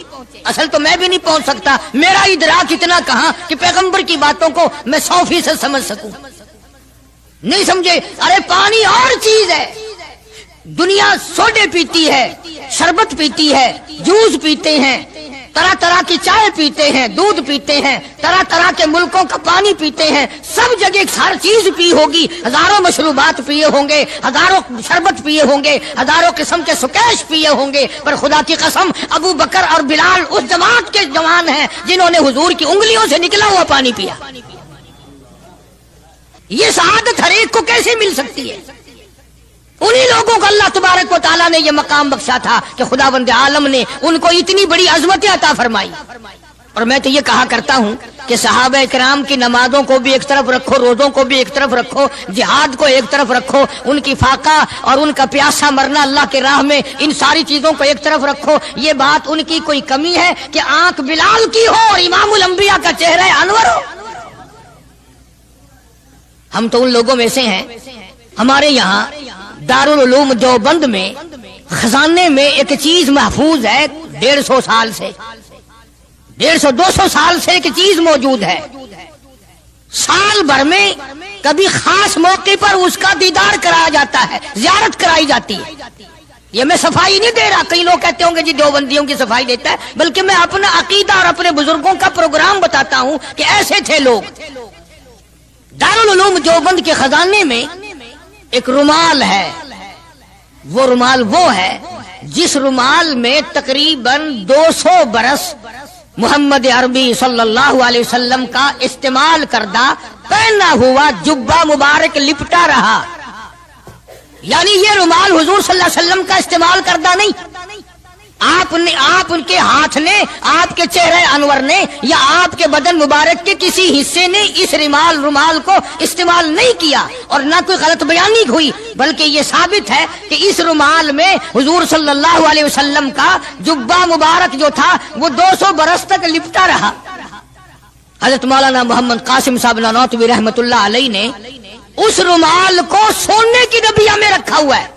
اصل تو میں بھی نہیں پہنچ سکتا، میرا ادراک اتنا کہاں کہ پیغمبر کی باتوں کو میں 100% سمجھ سکوں. نہیں سمجھے؟ ارے پانی اور چیز ہے، دنیا سوڈے پیتی ہے، شربت پیتی ہے، جوس پیتے ہیں، طرح طرح کی چائے پیتے ہیں، دودھ پیتے ہیں، طرح طرح کے ملکوں کا پانی پیتے ہیں، سب جگہ ہر چیز پی ہوگی، ہزاروں مشروبات پیے ہوں گے، ہزاروں شربت پیے ہوں گے، ہزاروں قسم کے سکیش پیے ہوں گے، پر خدا کی قسم ابو بکر اور بلال اس جماعت کے جوان ہیں جنہوں نے حضور کی انگلیوں سے نکلا ہوا پانی پیا۔ یہ سعادت ہر ایک کو کیسے مل سکتی ہے؟ انہی لوگوں کو اللہ تبارک و تعالیٰ نے یہ مقام بخشا تھا کہ خداوند عالم نے ان کو اتنی بڑی عظمت عطا فرمائی۔ اور میں تو یہ کہا کرتا ہوں کہ صحابہ کرام کی نمازوں کو بھی ایک طرف رکھو، روزوں کو بھی ایک طرف رکھو، جہاد کو ایک طرف رکھو، ان کی فاقہ اور ان کا پیاسا مرنا اللہ کے راہ میں، ان ساری چیزوں کو ایک طرف رکھو۔ یہ بات ان کی کوئی کمی ہے کہ آنکھ بلال کی ہو اور امام الانبیاء کا چہرہ انور ہو؟ ہم تو ان لوگوں میں سے ہیں۔ ہمارے یہاں دارالعلوم دیوبند میں خزانے میں ایک چیز محفوظ ہے، 150 سال سے، 150-200 سال سے ایک چیز موجود ہے۔ سال بھر میں کبھی خاص موقع پر اس کا دیدار کرایا جاتا ہے، زیارت کرائی جاتی ہے۔ یہ میں صفائی نہیں دے رہا، کئی لوگ کہتے ہوں گے جی دیوبندیوں کی صفائی دیتا ہے، بلکہ میں اپنا عقیدہ اور اپنے بزرگوں کا پروگرام بتاتا ہوں کہ ایسے تھے لوگ۔ دارالعلوم دیوبند کے خزانے میں ایک رومال ہے، وہ رومال وہ ہے جس رومال میں تقریباً 200 برس محمد عربی صلی اللہ علیہ وسلم کا استعمال کردہ پہنا ہوا جبہ مبارک لپٹا رہا۔ یعنی یہ رومال حضور صلی اللہ علیہ وسلم کا استعمال کردہ نہیں، آپ ان کے ہاتھ نے، آپ کے چہرے انور نے یا آپ کے بدن مبارک کے کسی حصے نے اس رومال کو استعمال نہیں کیا، اور نہ کوئی غلط بیانی ہوئی، بلکہ یہ ثابت ہے کہ اس رومال میں حضور صلی اللہ علیہ وسلم کا جبہ مبارک جو تھا وہ 200 برس تک لپٹا رہا۔ حضرت مولانا محمد قاسم صاحب نانوتوی رحمت اللہ علیہ نے اس رومال کو سونے کی ڈبیا میں رکھا ہوا ہے،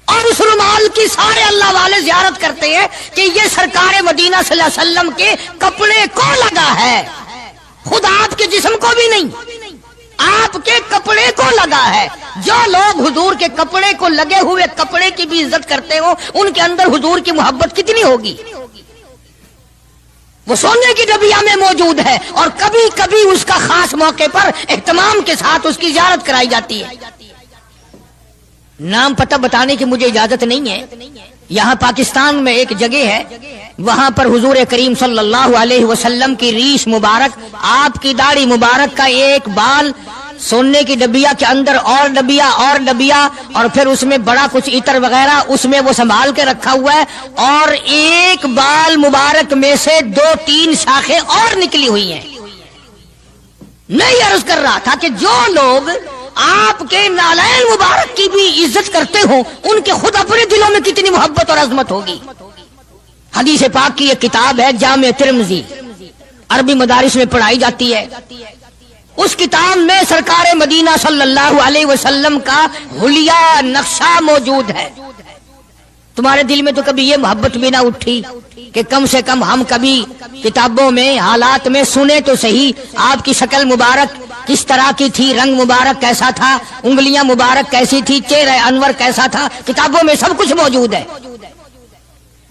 اور اس رومال کی سارے اللہ والے زیارت کرتے ہیں کہ یہ سرکار مدینہ صلی اللہ علیہ وسلم کے کپڑے کو لگا ہے، خود آپ کے جسم کو بھی نہیں، آپ کے کپڑے کو لگا ہے۔ جو لوگ حضور کے کپڑے کو لگے ہوئے کپڑے کی بھی عزت کرتے ہو، ان کے اندر حضور کی محبت کتنی ہوگی؟ وہ سونے کی ڈبیا میں موجود ہے، اور کبھی کبھی اس کا خاص موقع پر اہتمام کے ساتھ اس کی زیارت کرائی جاتی ہے۔ نام پتہ بتانے کی مجھے اجازت نہیں ہے۔ یہاں پاکستان میں ایک جگہ ہے، وہاں پر حضور کریم صلی اللہ علیہ وسلم کی ریش مبارک، آپ کی داڑھی مبارک کا ایک بال سونے کی ڈبیا کے اندر اور ڈبیا اور پھر اس میں بڑا کچھ عطر وغیرہ اس میں وہ سنبھال کے رکھا ہوا ہے، اور ایک بال مبارک میں سے 2-3 شاخیں اور نکلی ہوئی ہیں۔ میں یہ عرض کر رہا تھا کہ جو لوگ آپ کے نالین مبارک کی بھی عزت کرتے ہوں، ان کے خود اپنے دلوں میں کتنی محبت اور عظمت ہوگی۔ حدیث پاک کی ایک کتاب ہے جامع ترمذی، عربی مدارس میں پڑھائی جاتی ہے۔ اس کتاب میں سرکار مدینہ صلی اللہ علیہ وسلم کا حلیہ نقشہ موجود ہے۔ تمہارے دل میں تو کبھی یہ محبت بھی نہ اٹھی کہ کم سے کم ہم کبھی کتابوں میں، حالات میں سنے تو صحیح، آپ کی شکل مبارک کس طرح کی تھی، رنگ مبارک کیسا تھا، انگلیاں مبارک کیسی تھی، چہرہ انور کیسا تھا، کتابوں میں سب کچھ موجود ہے۔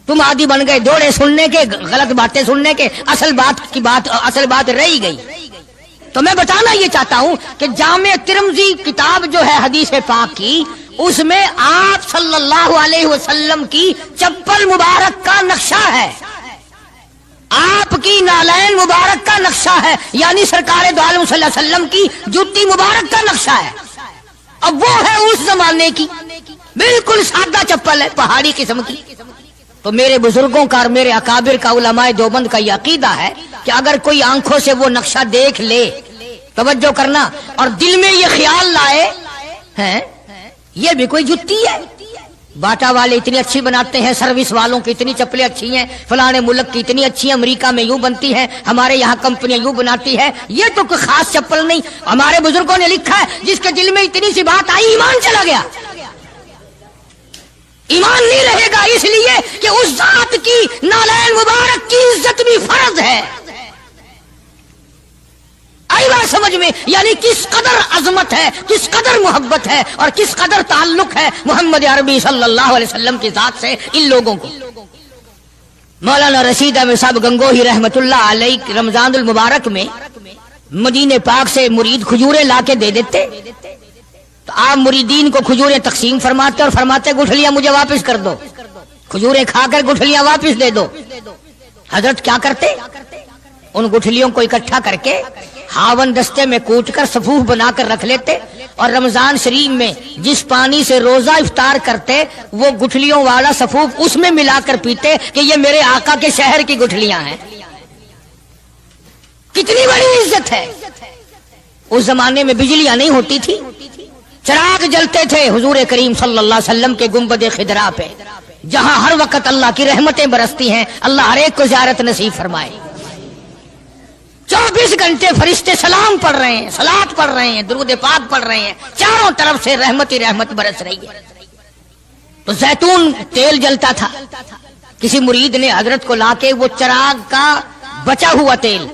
تم عادی بن گئے دوڑے سننے کے، غلط باتیں سننے کے، اصل بات رہی گئی۔ تو میں بتانا یہ چاہتا ہوں کہ جامع ترمذی کتاب جو ہے حدیث پاک کی، اس میں آپ صلی اللہ علیہ وسلم کی چپل مبارک کا نقشہ ہے، آپ کی نالین مبارک کا نقشہ ہے، یعنی سرکار دو عالم صلی اللہ علیہ وسلم کی جوتی مبارک کا نقشہ ہے۔ اب وہ ہے اس زمانے کی، بالکل سادہ چپل ہے، پہاڑی قسم کی۔ تو میرے بزرگوں کا اور میرے اکابر کا، علماء دیوبند کا یہ عقیدہ ہے کہ اگر کوئی آنکھوں سے وہ نقشہ دیکھ لے، توجہ کرنا، اور دل میں یہ خیال لائے ہیں یہ بھی کوئی جتی ہے، باٹا والے اتنی اچھی بناتے ہیں، سروس والوں کی اتنی چپلیں اچھی ہیں، فلانے ملک کی اتنی اچھی ہیں، امریکہ میں یوں بنتی ہیں، ہمارے یہاں کمپنیاں یوں بناتی ہے، یہ تو کوئی خاص چپل نہیں۔ ہمارے بزرگوں نے لکھا ہے جس کے دل میں اتنی سی بات آئی، ایمان چلا گیا، ایمان نہیں رہے گا، اس لیے کہ اس ذات کی نالین مبارک کی عزت بھی فرض ہے۔ سمجھ میں، یعنی کس قدر عظمت ہے، کس قدر محبت ہے اور کس قدر تعلق ہے محمد عربی صلی اللہ علیہ وسلم کی ذات سے ان لوگوں کو۔ مولانا رشید احمد صاحب گنگوہی رحمت اللہ علیہ رمضان المبارک میں مدینے پاک سے مرید کھجوریں لا کے دے دیتے، تو آپ مریدین کو کھجوریں تقسیم فرماتے اور فرماتے گٹھلیاں مجھے واپس کر دو، کھجوریں کھا کر گٹھلیاں واپس دے دو۔ حضرت کیا کرتے؟ ان گٹھلیوں کو اکٹھا کر کے ہاون دستے میں کوٹ کر صفوف بنا کر رکھ لیتے، اور رمضان شریف میں جس پانی سے روزہ افطار کرتے وہ گٹھلیوں والا صفوف اس میں ملا کر پیتے کہ یہ میرے آقا کے شہر کی گٹھلیاں ہیں۔ کتنی بڑی عزت ہے۔ اس زمانے میں بجلیاں نہیں ہوتی تھی، چراغ جلتے تھے حضور کریم صلی اللہ علیہ وسلم کے گنبد خضرا پہ، جہاں ہر وقت اللہ کی رحمتیں برستی ہیں۔ اللہ ہر ایک کو زیارت نصیب فرمائے۔ 24 گھنٹے فرشتے سلام پڑھ رہے ہیں، صلات پڑھ رہے ہیں، درود پاک پڑھ رہے ہیں، چاروں طرف سے رحمت ہی رحمت برس رہی ہے۔ تو زیتون تیل جلتا تھا، کسی مرید نے حضرت کو لا کے وہ چراغ کا بچا ہوا تیل،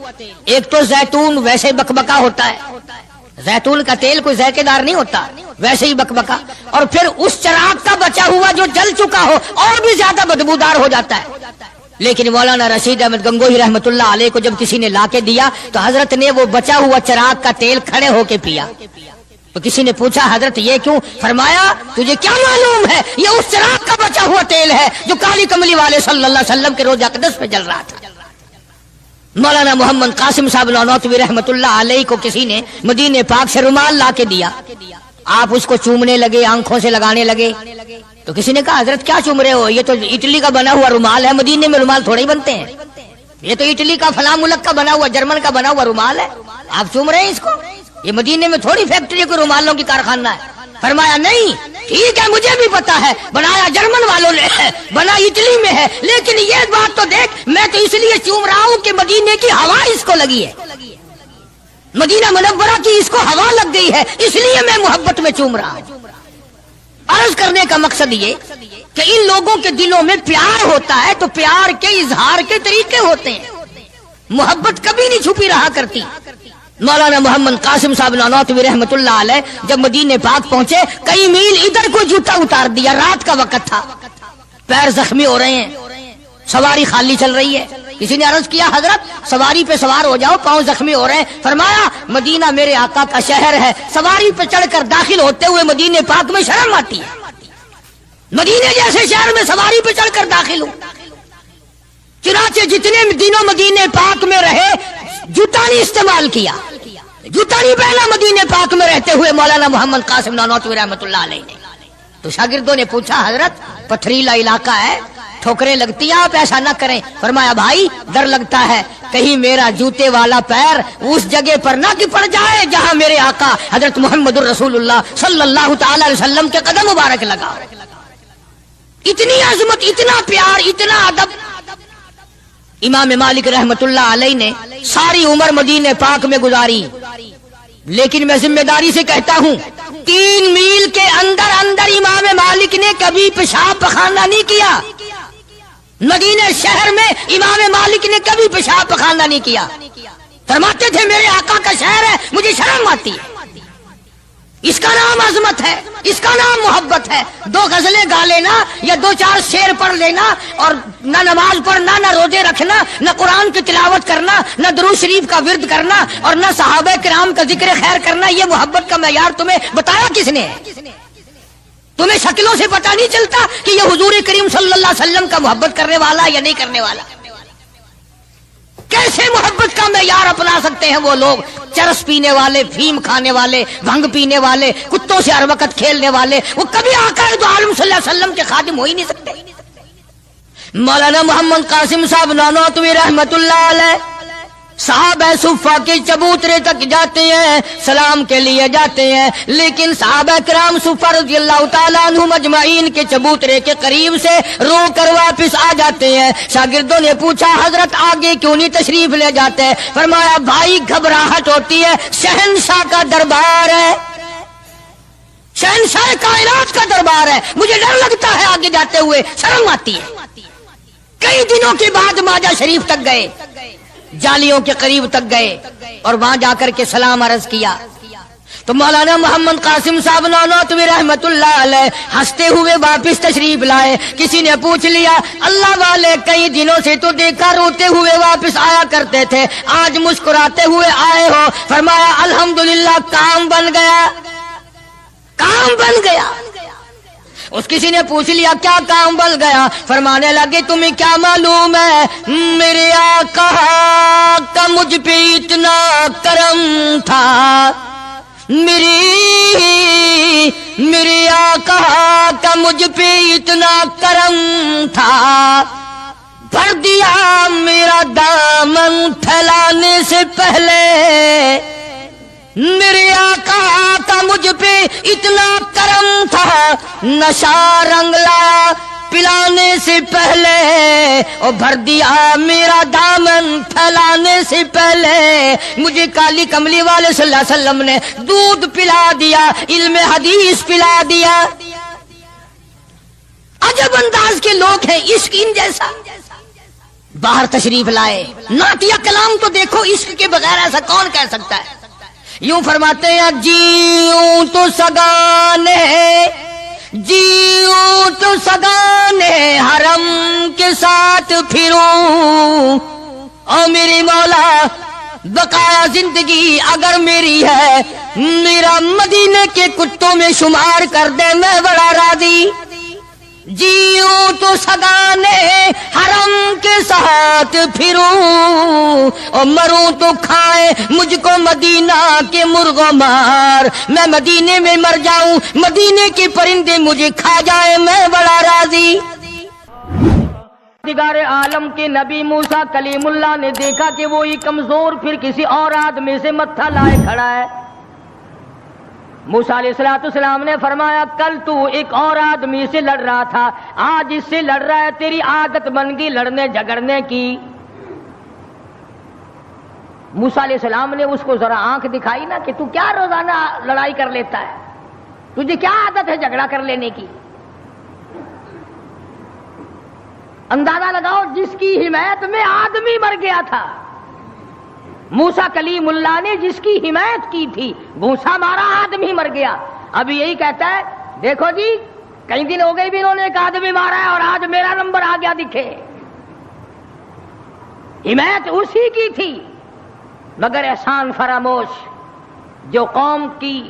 ایک تو زیتون ویسے بکبکا ہوتا ہے، زیتون کا تیل کوئی ذائقے دار نہیں ہوتا، ویسے ہی بکبکا، اور پھر اس چراغ کا بچا ہوا جو جل چکا ہو اور بھی زیادہ بدبودار ہو جاتا ہے۔ لیکن مولانا رشید احمد گنگوہی رحمت اللہ علیہ کو جب کسی نے لا کے دیا تو حضرت نے وہ بچا ہوا چراغ کا تیل کھڑے ہو کے پیا۔ تو کسی نے پوچھا حضرت یہ کیوں؟ فرمایا تجھے کیا معلوم ہے، یہ اس چراغ کا بچا ہوا تیل ہے جو کالی کملی والے صلی اللہ علیہ وسلم کے روزہ اقدس پہ جل رہا تھا۔ مولانا محمد قاسم صاحب نانوتوی رحمت اللہ علیہ کو کسی نے مدینے پاک سے رومال لا کے دیا، آپ اس کو چومنے لگے، آنکھوں سے لگانے لگے، تو کسی نے کہا حضرت کیا چوم رہے ہو، یہ تو اٹلی کا بنا ہوا رومال ہے، مدینے میں رومال تھوڑے ہی بنتے ہیں، یہ تو اٹلی کا فلاں ملک کا بنا ہوا، جرمن کا بنا ہوا رومال ہے، آپ چوم رہے ہیں اس کو، یہ مدینے میں تھوڑی فیکٹری کو رومالوں کی کارخانہ ہے۔ فرمایا نہیں ٹھیک ہے مجھے بھی پتا ہے، بنایا جرمن والوں نے ہے، بنا اٹلی میں ہے، لیکن یہ بات تو دیکھ میں تو اس لیے چوم رہا ہوں کہ مدینے کی ہوا اس کو لگی ہے، مدینہ منورہ کی اس کو ہوا لگ گئی ہے، اس لیے میں محبت میں چوم رہا ہوں۔ عرض کرنے کا مقصد یہ کہ ان لوگوں کے دلوں میں پیار ہوتا ہے تو پیار کے اظہار کے طریقے ہوتے ہیں، محبت کبھی نہیں چھپی رہا کرتی۔ مولانا محمد قاسم صاحب نانوتوی رحمت اللہ علیہ جب مدینے پاک پہنچے کئی میل ادھر کو جوتا اتار دیا، رات کا وقت تھا، پیر زخمی ہو رہے ہیں، سواری خالی چل رہی ہے، کسی نے عرض کیا حضرت سواری پہ سوار ہو جاؤ، پاؤں زخمی ہو رہے ہیں۔ فرمایا مدینہ میرے آقا کا شہر ہے، سواری پہ چڑھ کر داخل ہوتے ہوئے مدینے پاک میں شرم آتی ہے، مدینے جیسے شہر میں سواری پہ چڑھ کر داخل ہوں۔ چنانچہ جتنے دنوں مدینے پاک میں رہے جوتا نہیں استعمال کیا، جوتا نہیں پہنا مدینے پاک میں رہتے ہوئے مولانا محمد قاسم نانوتوی رحمت اللہ علیہ نے۔ تو شاگردوں نے پوچھا حضرت پتھریلا علاقہ ہے، ٹھوکریں لگتی ہیں، آپ ایسا نہ کریں۔ فرمایا بھائی ڈر لگتا ہے کہیں میرا جوتے والا پیر اس جگہ پر نہ کہ پڑ جائے جہاں میرے آقا حضرت محمد الرسول اللہ صلی اللہ تعالی علیہ وسلم کے قدم مبارک لگا۔ اتنی عظمت، اتنا پیار، اتنا ادب۔ امام مالک رحمت اللہ علیہ نے ساری عمر مدینے پاک میں گزاری، لیکن میں ذمہ داری سے کہتا ہوں 3 میل کے اندر اندر امام مالک نے کبھی پیشاب پخانہ نہیں کیا، مدینہ شہر میں امام مالک نے کبھی پیشاب پخانہ نہیں کیا۔ فرماتے تھے میرے آقا کا شہر ہے، مجھے شرم آتی ہے، اس کا نام عظمت ہے، اس کا نام محبت ہے۔ 2 غزلیں گا لینا یا 2-4 شعر پڑھ لینا اور نہ نماز پڑھنا، نہ روزے رکھنا، نہ قرآن کی تلاوت کرنا، نہ درود شریف کا ورد کرنا اور نہ صحابہ کرام کا ذکر خیر کرنا، یہ محبت کا معیار تمہیں بتایا کس نے ہے؟ تمہیں شکلوں سے پتہ نہیں چلتا کہ یہ حضور کریم صلی اللہ علیہ وسلم کا محبت کرنے والا یا نہیں کرنے والا؟ کیسے محبت کا معیار اپنا سکتے ہیں وہ لوگ، چرس پینے والے، فیم کھانے والے، بھنگ پینے والے، کتوں سے ہر وقت کھیلنے والے، وہ کبھی آقا دو عالم صلی اللہ علیہ وسلم کے خادم ہو ہی نہیں سکتے۔ مولانا محمد قاسم صاحب نانوتوی رحمت اللہ علیہ صحابہ صفہ کے چبوترے تک جاتے ہیں، سلام کے لیے جاتے ہیں، لیکن صحابہ کرام صفہ رضی اللہ تعالیٰ عنہ مجمعین کے چبوترے کے قریب سے رو کر واپس آ جاتے ہیں۔ شاگردوں نے پوچھا حضرت آگے کیوں نہیں تشریف لے جاتے؟ فرمایا بھائی گھبراہٹ ہوتی ہے، شہنشاہ کا دربار ہے، شہنشاہ کائنات کا دربار ہے، مجھے ڈر لگتا ہے آگے جاتے ہوئے، شرم آتی ہے۔ کئی دنوں کے بعد ماجہ شریف تک گئے، جالیوں کے قریب تک گئے، اور وہاں جا کر کے سلام عرض کیا تو مولانا محمد قاسم صاحب نانوتوی رحمت اللہ علیہ ہنستے ہوئے واپس تشریف لائے. کسی نے پوچھ لیا اللہ والے کئی دنوں سے تو دیکھا روتے ہوئے واپس آیا کرتے تھے, آج مسکراتے ہوئے آئے ہو؟ فرمایا الحمدللہ کام بن گیا, کام بن گیا. اس کسی نے پوچھ لیا کیا کام بن گیا؟ فرمانے لگے تمہیں کیا معلوم ہے میرے آقا کا مجھ پہ اتنا کرم تھا, میرے آقا کا مجھ پہ اتنا کرم تھا, بھر دیا میرا دامن پھیلانے سے پہلے, میرے آقا کا مجھ پہ اتنا کرم تھا, نشہ رنگ لایا پلانے سے پہلے, اور بھر دیا میرا دامن پھیلانے سے پہلے, مجھے کالی کملی والے صلی اللہ علیہ وسلم نے دودھ پلا دیا, علم حدیث پلا دیا. عجب انداز کے لوگ ہیں, عشق ان جیسا. باہر تشریف لائے, نعتیہ کلام تو دیکھو, عشق کے بغیر ایسا کون کہہ سکتا ہے. یوں فرماتے ہیں جیوں تو سگانے, جیوں تو سگانے حرم کے ساتھ پھروں, او میری مولا بقایا زندگی اگر میری ہے, میرا مدینے کے کتوں میں شمار کر دے, میں بڑا راضی. جیوں تو سگانے حرم کے ساتھ پھروں, اور مروں تو کھائے مجھ کو مدینہ کے مرغ و مار, میں مدینے میں مر جاؤں, مدینے کے پرندے مجھے کھا جائے, میں بڑا راضی. دیگار عالم کے نبی موسیٰ کلیم اللہ نے دیکھا کہ وہی کمزور پھر کسی اور آدمی سے متھا لائے کھڑا ہے. موسیٰ علیہ السلام نے فرمایا کل تو ایک اور آدمی سے لڑ رہا تھا, آج اس سے لڑ رہا ہے, تیری عادت بن گئی لڑنے جھگڑنے کی. موسیٰ علیہ السلام نے اس کو ذرا آنکھ دکھائی نا کہ تو کیا روزانہ لڑائی کر لیتا ہے, تجھے کیا عادت ہے جھگڑا کر لینے کی. اندازہ لگاؤ جس کی حمایت میں آدمی مر گیا تھا, موسیٰ کلیم اللہ نے جس کی حمایت کی تھی, گھونسا مارا آدمی مر گیا. اب یہی کہتا ہے دیکھو جی کئی دن ہو گئے بھی انہوں نے ایک آدمی مارا ہے اور آج میرا نمبر آ گیا دکھے. حمایت اسی کی تھی, مگر احسان فراموش جو قوم کی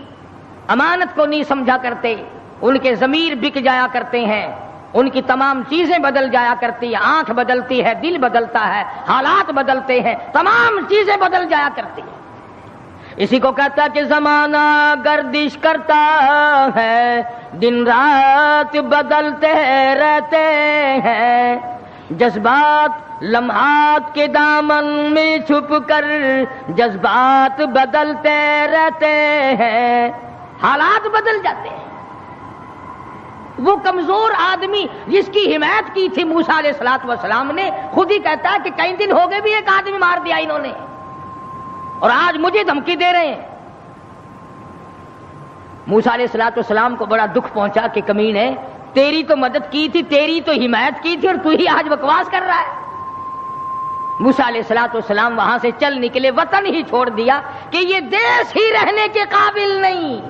امانت کو نہیں سمجھا کرتے, ان کے ضمیر بک جایا کرتے ہیں, ان کی تمام چیزیں بدل جایا کرتی ہیں, آنکھ بدلتی ہے, دل بدلتا ہے, حالات بدلتے ہیں, تمام چیزیں بدل جایا کرتی ہیں. اسی کو کہتا کہ زمانہ گردش کرتا ہے, دن رات بدلتے رہتے ہیں, جذبات لمحات کے دامن میں چھپ کر جذبات بدلتے رہتے ہیں, حالات بدل جاتے ہیں. وہ کمزور آدمی جس کی حمایت کی تھی موسیٰ علیہ السلام نے, خود ہی کہتا ہے کہ کئی دن ہو گئے بھی ایک آدمی مار دیا انہوں نے, اور آج مجھے دھمکی دے رہے ہیں. موسیٰ علیہ السلام کو بڑا دکھ پہنچا کہ کمینے, تیری تو مدد کی تھی, تیری تو حمایت کی تھی, اور تو ہی آج بکواس کر رہا ہے. موسیٰ علیہ السلام وہاں سے چل نکلے, وطن ہی چھوڑ دیا کہ یہ دیش ہی رہنے کے قابل نہیں.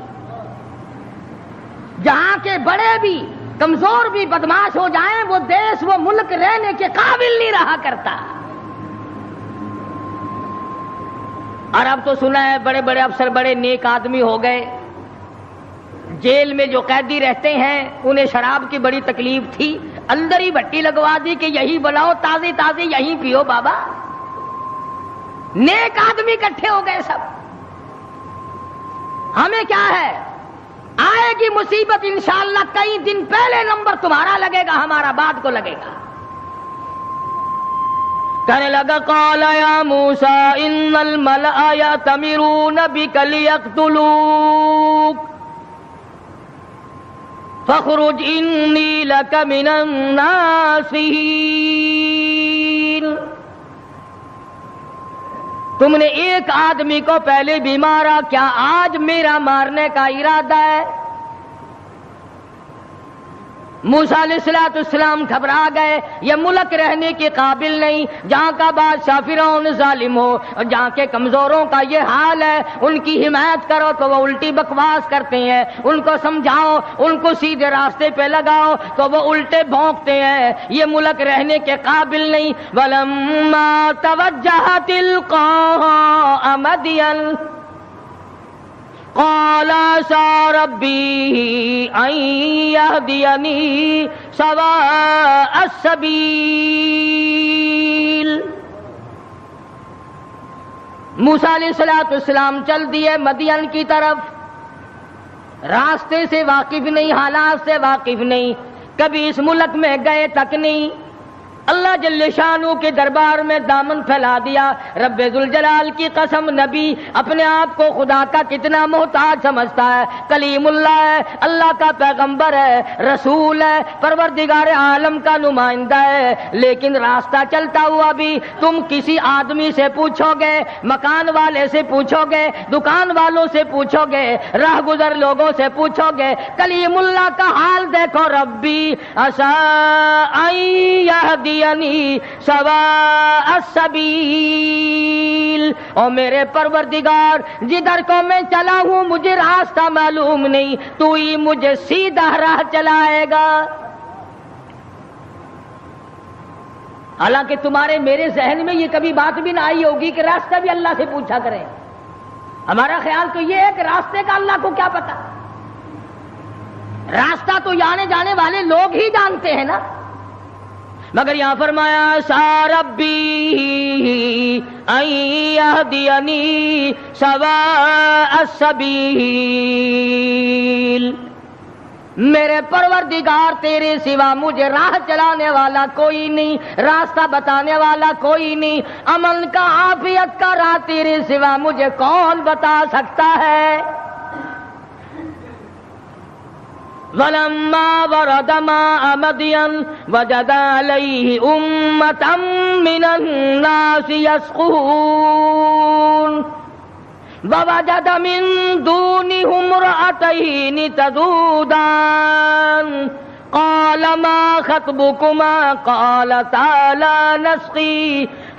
جہاں کے بڑے بھی کمزور بھی بدماش ہو جائیں, وہ دیش وہ ملک رہنے کے قابل نہیں رہا کرتا. اور اب تو سنا ہے بڑے بڑے افسر بڑے نیک آدمی ہو گئے, جیل میں جو قیدی رہتے ہیں انہیں شراب کی بڑی تکلیف تھی, اندر ہی بھٹی لگوا دی کہ یہی بناؤ, تازی تازی یہیں پیو بابا. نیک آدمی اکٹھے ہو گئے سب. ہمیں کیا ہے, آئے گی مصیبت انشاءاللہ کئی دن پہلے نمبر تمہارا لگے گا, ہمارا بعد کو لگے گا. کہنے لگا قال یا موسیٰ ان الملأ یأتمرون بک لیقتلوک فاخرج انی لک من الناصحین. تم نے ایک آدمی کو پہلے بھی مارا, کیا آج میرا مارنے کا ارادہ ہے؟ موسیٰ علیہ السلام گھبرا گئے، یہ ملک رہنے کے قابل نہیں، جہاں کا بادشاہ فرعون ظالم ہو اور جہاں کے کمزوروں کا یہ حال ہے، ان کی حمایت کرو تو وہ الٹی بکواس کرتے ہیں، ان کو سمجھاؤ، ان کو سیدھے راستے پہ لگاؤ تو وہ الٹے بھونکتے ہیں، یہ ملک رہنے کے قابل نہیں۔ وَلَمَّا تَوَجَّهَ تِلْقَاءَ مَدْيَنَ قال عسى ربي أن يهديني سواء السبيل۔ موسیٰ علیہ السلام چل دیے مدین کی طرف، راستے سے واقف نہیں، حالات سے واقف نہیں، کبھی اس ملک میں گئے تک نہیں۔ اللہ جل شانہ کے دربار میں دامن پھیلا دیا۔ رب ذوالجلال کی قسم، نبی اپنے آپ کو خدا کا کتنا محتاج سمجھتا ہے، کلیم اللہ ہے، اللہ کا پیغمبر ہے، رسول ہے، پروردگار عالم کا نمائندہ ہے، لیکن راستہ چلتا ہوا بھی تم کسی آدمی سے پوچھو گے، مکان والے سے پوچھو گے، دکان والوں سے پوچھو گے، راہ گزر لوگوں سے پوچھو گے، کلیم اللہ کا حال دیکھو، ربی عسیٰ ان یہدینی سواء السبیل، اور میرے پروردگار جدھر کو میں چلا ہوں مجھے راستہ معلوم نہیں، تو ہی مجھے سیدھا راہ چلائے گا۔ حالانکہ تمہارے میرے ذہن میں یہ کبھی بات بھی نہ آئی ہوگی کہ راستہ بھی اللہ سے پوچھا کریں، ہمارا خیال تو یہ ہے کہ راستے کا اللہ کو کیا پتا، راستہ تو آنے جانے والے لوگ ہی جانتے ہیں نا۔ مگر یہاں فرمایا عسیٰ ربی ان یہدینی سواء السبیل، میرے پروردگار تیرے سوا مجھے راہ چلانے والا کوئی نہیں، راستہ بتانے والا کوئی نہیں، امن کا عافیت کا راہ تیرے سوا مجھے کون بتا سکتا ہے۔ وَلَمَّا وَرَدَ مَاءَ مَدْيَنَ وَجَدَ عَلَيْهِ أُمَّةً مِّنَ النَّاسِ يَسْقُونَ وَوَجَدَ مِن دُونِهُمْ امْرَأَتَيْنِ تَذُودَانِ قَالَ مَا خَطْبُكُمَا قَالَتَا لَا نَسْقِي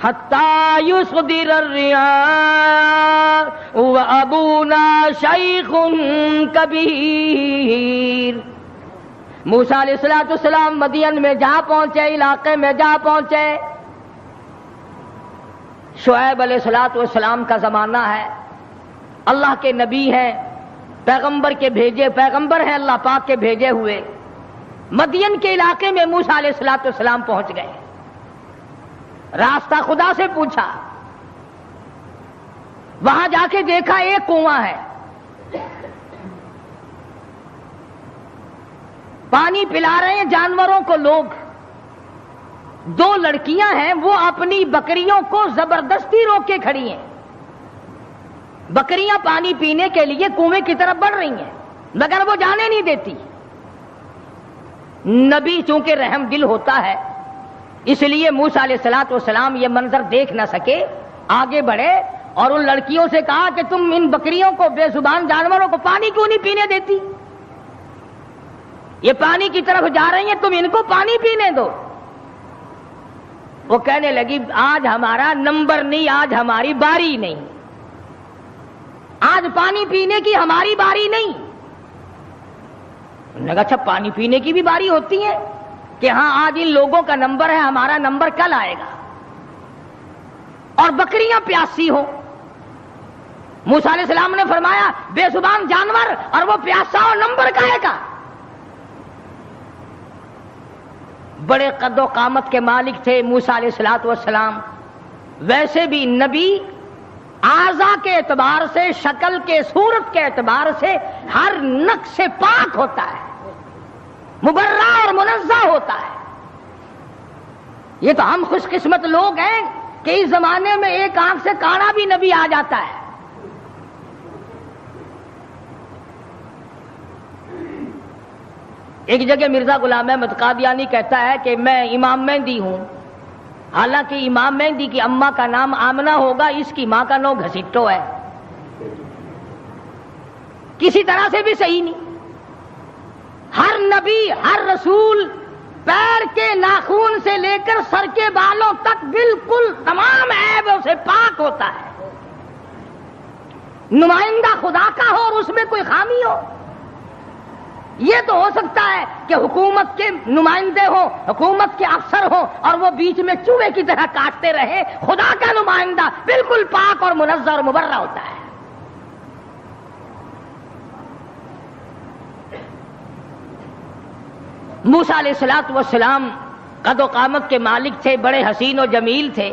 حَتَّى يُصْدِرَ الرِّعَاءُ وَأَبُونَا شَيْخٌ کبیر۔ موسیٰ علیہ السلام مدین میں جا پہنچے، علاقے میں جا پہنچے، شعیب علیہ السلام کا زمانہ ہے، اللہ کے نبی ہیں، پیغمبر ہیں اللہ پاک کے بھیجے ہوئے۔ مدین کے علاقے میں موسیٰ علیہ السلام پہنچ گئے، راستہ خدا سے پوچھا، وہاں جا کے دیکھا ایک کنواں ہے، پانی پلا رہے ہیں جانوروں کو لوگ، دو لڑکیاں ہیں وہ اپنی بکریوں کو زبردستی روک کے کھڑی ہیں، بکریاں پانی پینے کے لیے کنویں کی طرف بڑھ رہی ہیں مگر وہ جانے نہیں دیتی۔ نبی چونکہ رحم دل ہوتا ہے اس لیے موسیٰ علیہ السلام یہ منظر دیکھ نہ سکے، آگے بڑھے اور ان لڑکیوں سے کہا کہ تم ان بکریوں کو، بے زبان جانوروں کو پانی کیوں نہیں پینے دیتی؟ یہ پانی کی طرف جا رہی ہیں، تم ان کو پانی پینے دو۔ وہ کہنے لگی آج ہمارا نمبر نہیں، آج ہماری باری نہیں، آج پانی پینے کی ہماری باری نہیں۔ انہوں نے کہا اچھا پانی پینے کی بھی باری ہوتی ہے کہ ہاں آج ان لوگوں کا نمبر ہے، ہمارا نمبر کل آئے گا، اور بکریاں پیاسی ہوں۔ موسیٰ علیہ السلام نے فرمایا بے زبان جانور اور وہ پیاسا ہو، نمبر کہے گا؟ بڑے قد و قامت کے مالک تھے موسیٰ علیہ السلام، ویسے بھی نبی اعضاء کے اعتبار سے، شکل کے، صورت کے اعتبار سے ہر نقص سے پاک ہوتا ہے، مبرہ اور منزہ ہوتا ہے۔ یہ تو ہم خوش قسمت لوگ ہیں کہ اس زمانے میں ایک آنکھ سے کانا بھی نبی آ جاتا ہے۔ ایک جگہ مرزا غلام احمد قادیانی کہتا ہے کہ میں امام مہدی ہوں، حالانکہ امام مہدی کی اماں کا نام آمنہ ہوگا، اس کی ماں کا نام گھسٹو ہے، کسی طرح سے بھی صحیح نہیں۔ ہر نبی ہر رسول پیر کے ناخون سے لے کر سر کے بالوں تک بالکل تمام عیبوں سے پاک ہوتا ہے. نمائندہ خدا کا ہو اور اس میں کوئی خامی ہو. یہ تو ہو سکتا ہے کہ حکومت کے نمائندے ہوں، حکومت کے افسر ہوں اور وہ بیچ میں چوہے کی طرح کاٹتے رہے. خدا کا نمائندہ بالکل پاک اور منزہ اور مبرہ ہوتا ہے. موسیٰ علیہ السلام قد و قامت کے مالک تھے، بڑے حسین و جمیل تھے.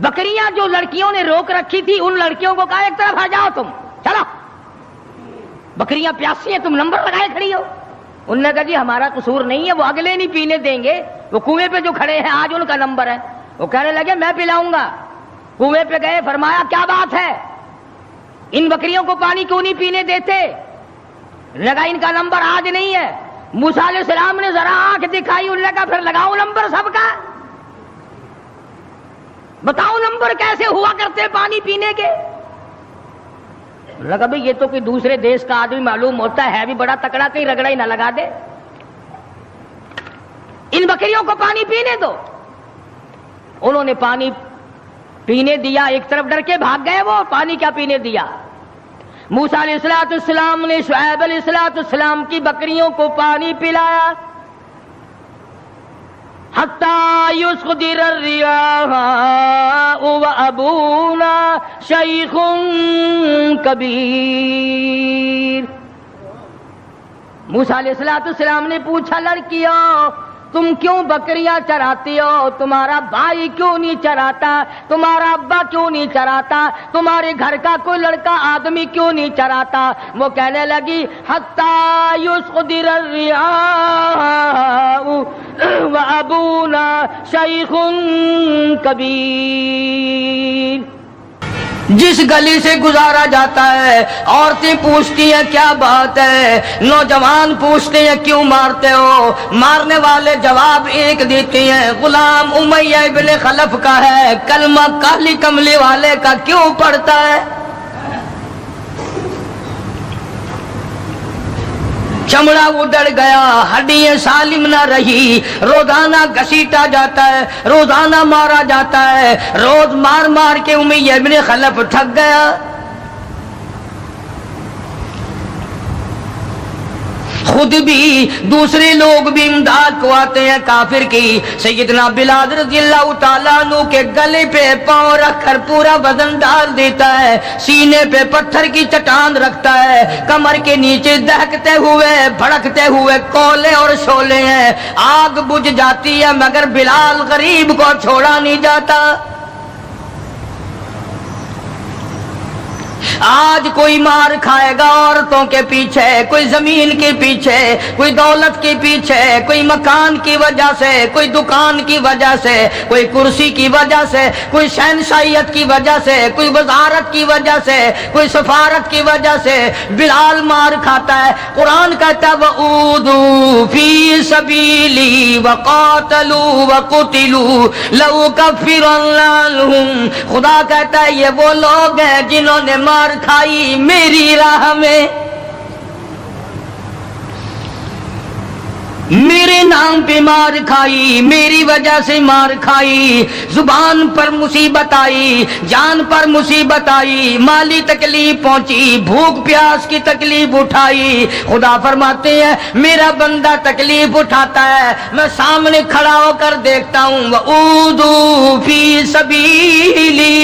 بکریاں جو لڑکیوں نے روک رکھی تھی ان لڑکیوں کو کہا ایک طرف آ جاؤ، تم چلو، بکریاں پیاسی ہیں، تم نمبر لگائے کھڑی ہو. انہوں نے کہا جی ہمارا قصور نہیں ہے، وہ اگلے نہیں پینے دیں گے، وہ کنویں پہ جو کھڑے ہیں آج ان کا نمبر ہے. وہ کہنے لگے میں پلاؤں گا. کنویں پہ گئے، فرمایا کیا بات ہے، ان بکریوں کو پانی کیوں نہیں پینے دیتے؟ لگا ان کا نمبر آج نہیں ہے. موسیٰ علیہ السلام نے ذرا آنکھ دکھائی، انہوں نے کہا پھر لگاؤ نمبر سب کا، بتاؤ نمبر کیسے ہوا کرتے پانی پینے کے. لگا بھئی یہ تو کوئی دوسرے دیش کا آدمی معلوم ہوتا ہے بھی بڑا تکڑا، کہیں رگڑا ہی نہ لگا دے. ان بکریوں کو پانی پینے دو. انہوں نے پانی پینے دیا، ایک طرف ڈر کے بھاگ گئے، وہ پانی کیا پینے دیا. موسیٰ علیہ السلام نے شعیب علیہ السلام کی بکریوں کو پانی پلایا. حتیٰ یصدر الریاح وابونا شیخ کبیر. موسیٰ علیہ السلام نے پوچھا لڑکیوں تم کیوں بکریاں چراتی ہو؟ تمہارا بھائی کیوں نہیں چراتا؟ تمہارا ابا کیوں نہیں چراتا؟ تمہارے گھر کا کوئی لڑکا آدمی کیوں نہیں چراتا؟ وہ کہنے لگی حتیٰ یصدر الریاح وابونا شیخ کبیر. جس گلی سے گزارا جاتا ہے عورتیں پوچھتی ہیں کیا بات ہے، نوجوان پوچھتے ہیں کیوں مارتے ہو؟ مارنے والے جواب ایک دیتے ہیں، غلام امیہ ابن خلف کا ہے، کلمہ کالی کملی والے کا کیوں پڑھتا ہے؟ چمڑا اڑ گیا، ہڈیاں سالم نہ رہی، روزانہ گھسیٹا جاتا ہے، روزانہ مارا جاتا ہے. روز مار مار کے امیہ ابن خلف تھک گیا. خود بھی دوسرے لوگ بھی امداد کو آتے ہیں کافر کی. سیدنا بلال رضی اللہ تعالیٰ عنہ کے گلے پہ پاؤں رکھ کر پورا وزن ڈال دیتا ہے، سینے پہ پتھر کی چٹان رکھتا ہے، کمر کے نیچے دہکتے ہوئے بھڑکتے ہوئے کولے اور شعلے ہیں. آگ بجھ جاتی ہے مگر بلال غریب کو چھوڑا نہیں جاتا. آج کوئی مار کھائے گا عورتوں کے پیچھے، کوئی زمین کے پیچھے، کوئی دولت کے پیچھے، کوئی مکان کی وجہ سے، کوئی دکان کی وجہ سے، کوئی کرسی کی وجہ سے، کوئی شہنشاہیت کی وجہ سے، کوئی وزارت کی وجہ سے، کوئی سفارت کی وجہ سے. بلال مار کھاتا ہے. قرآن کہتا ہے وَأُوذُوا فِي سَبِيلِي وَقَاتَلُوا وَقُتِلُوا لَأُكَفِّرَنَّ عَنْهُمْ. خدا کہتا ہے یہ وہ لوگ ہیں جنہوں نے مار کھائی میری راہ میں، میرے نام پہ مار کھائی، میری وجہ سے مار کھائی. زبان پر مصیبت آئی، جان پر مصیبت آئی، مالی تکلیف پہنچی، بھوک پیاس کی تکلیف اٹھائی. خدا فرماتے ہیں میرا بندہ تکلیف اٹھاتا ہے، میں سامنے کھڑا ہو کر دیکھتا ہوں. وَأُوذُوا فِي سَبِيلِي،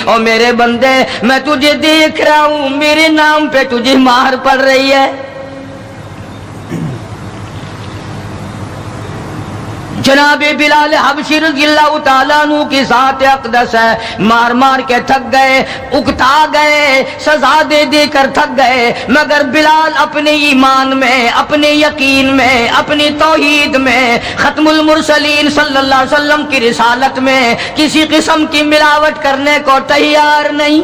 اور میرے بندے میں تجھے دیکھ رہا ہوں، میرے نام پہ تجھے مار پڑ رہی ہے. جناب بلال حبشی رضی اللہ تعالیٰ عنہ کی ذات اقدس ہے، مار مار کے تھک گئے، اکتا گئے، سزا دے دے کر تھک گئے، مگر بلال اپنے ایمان میں، اپنے یقین میں، اپنی توحید میں، ختم المرسلین صلی اللہ علیہ وسلم کی رسالت میں کسی قسم کی ملاوٹ کرنے کو تیار نہیں.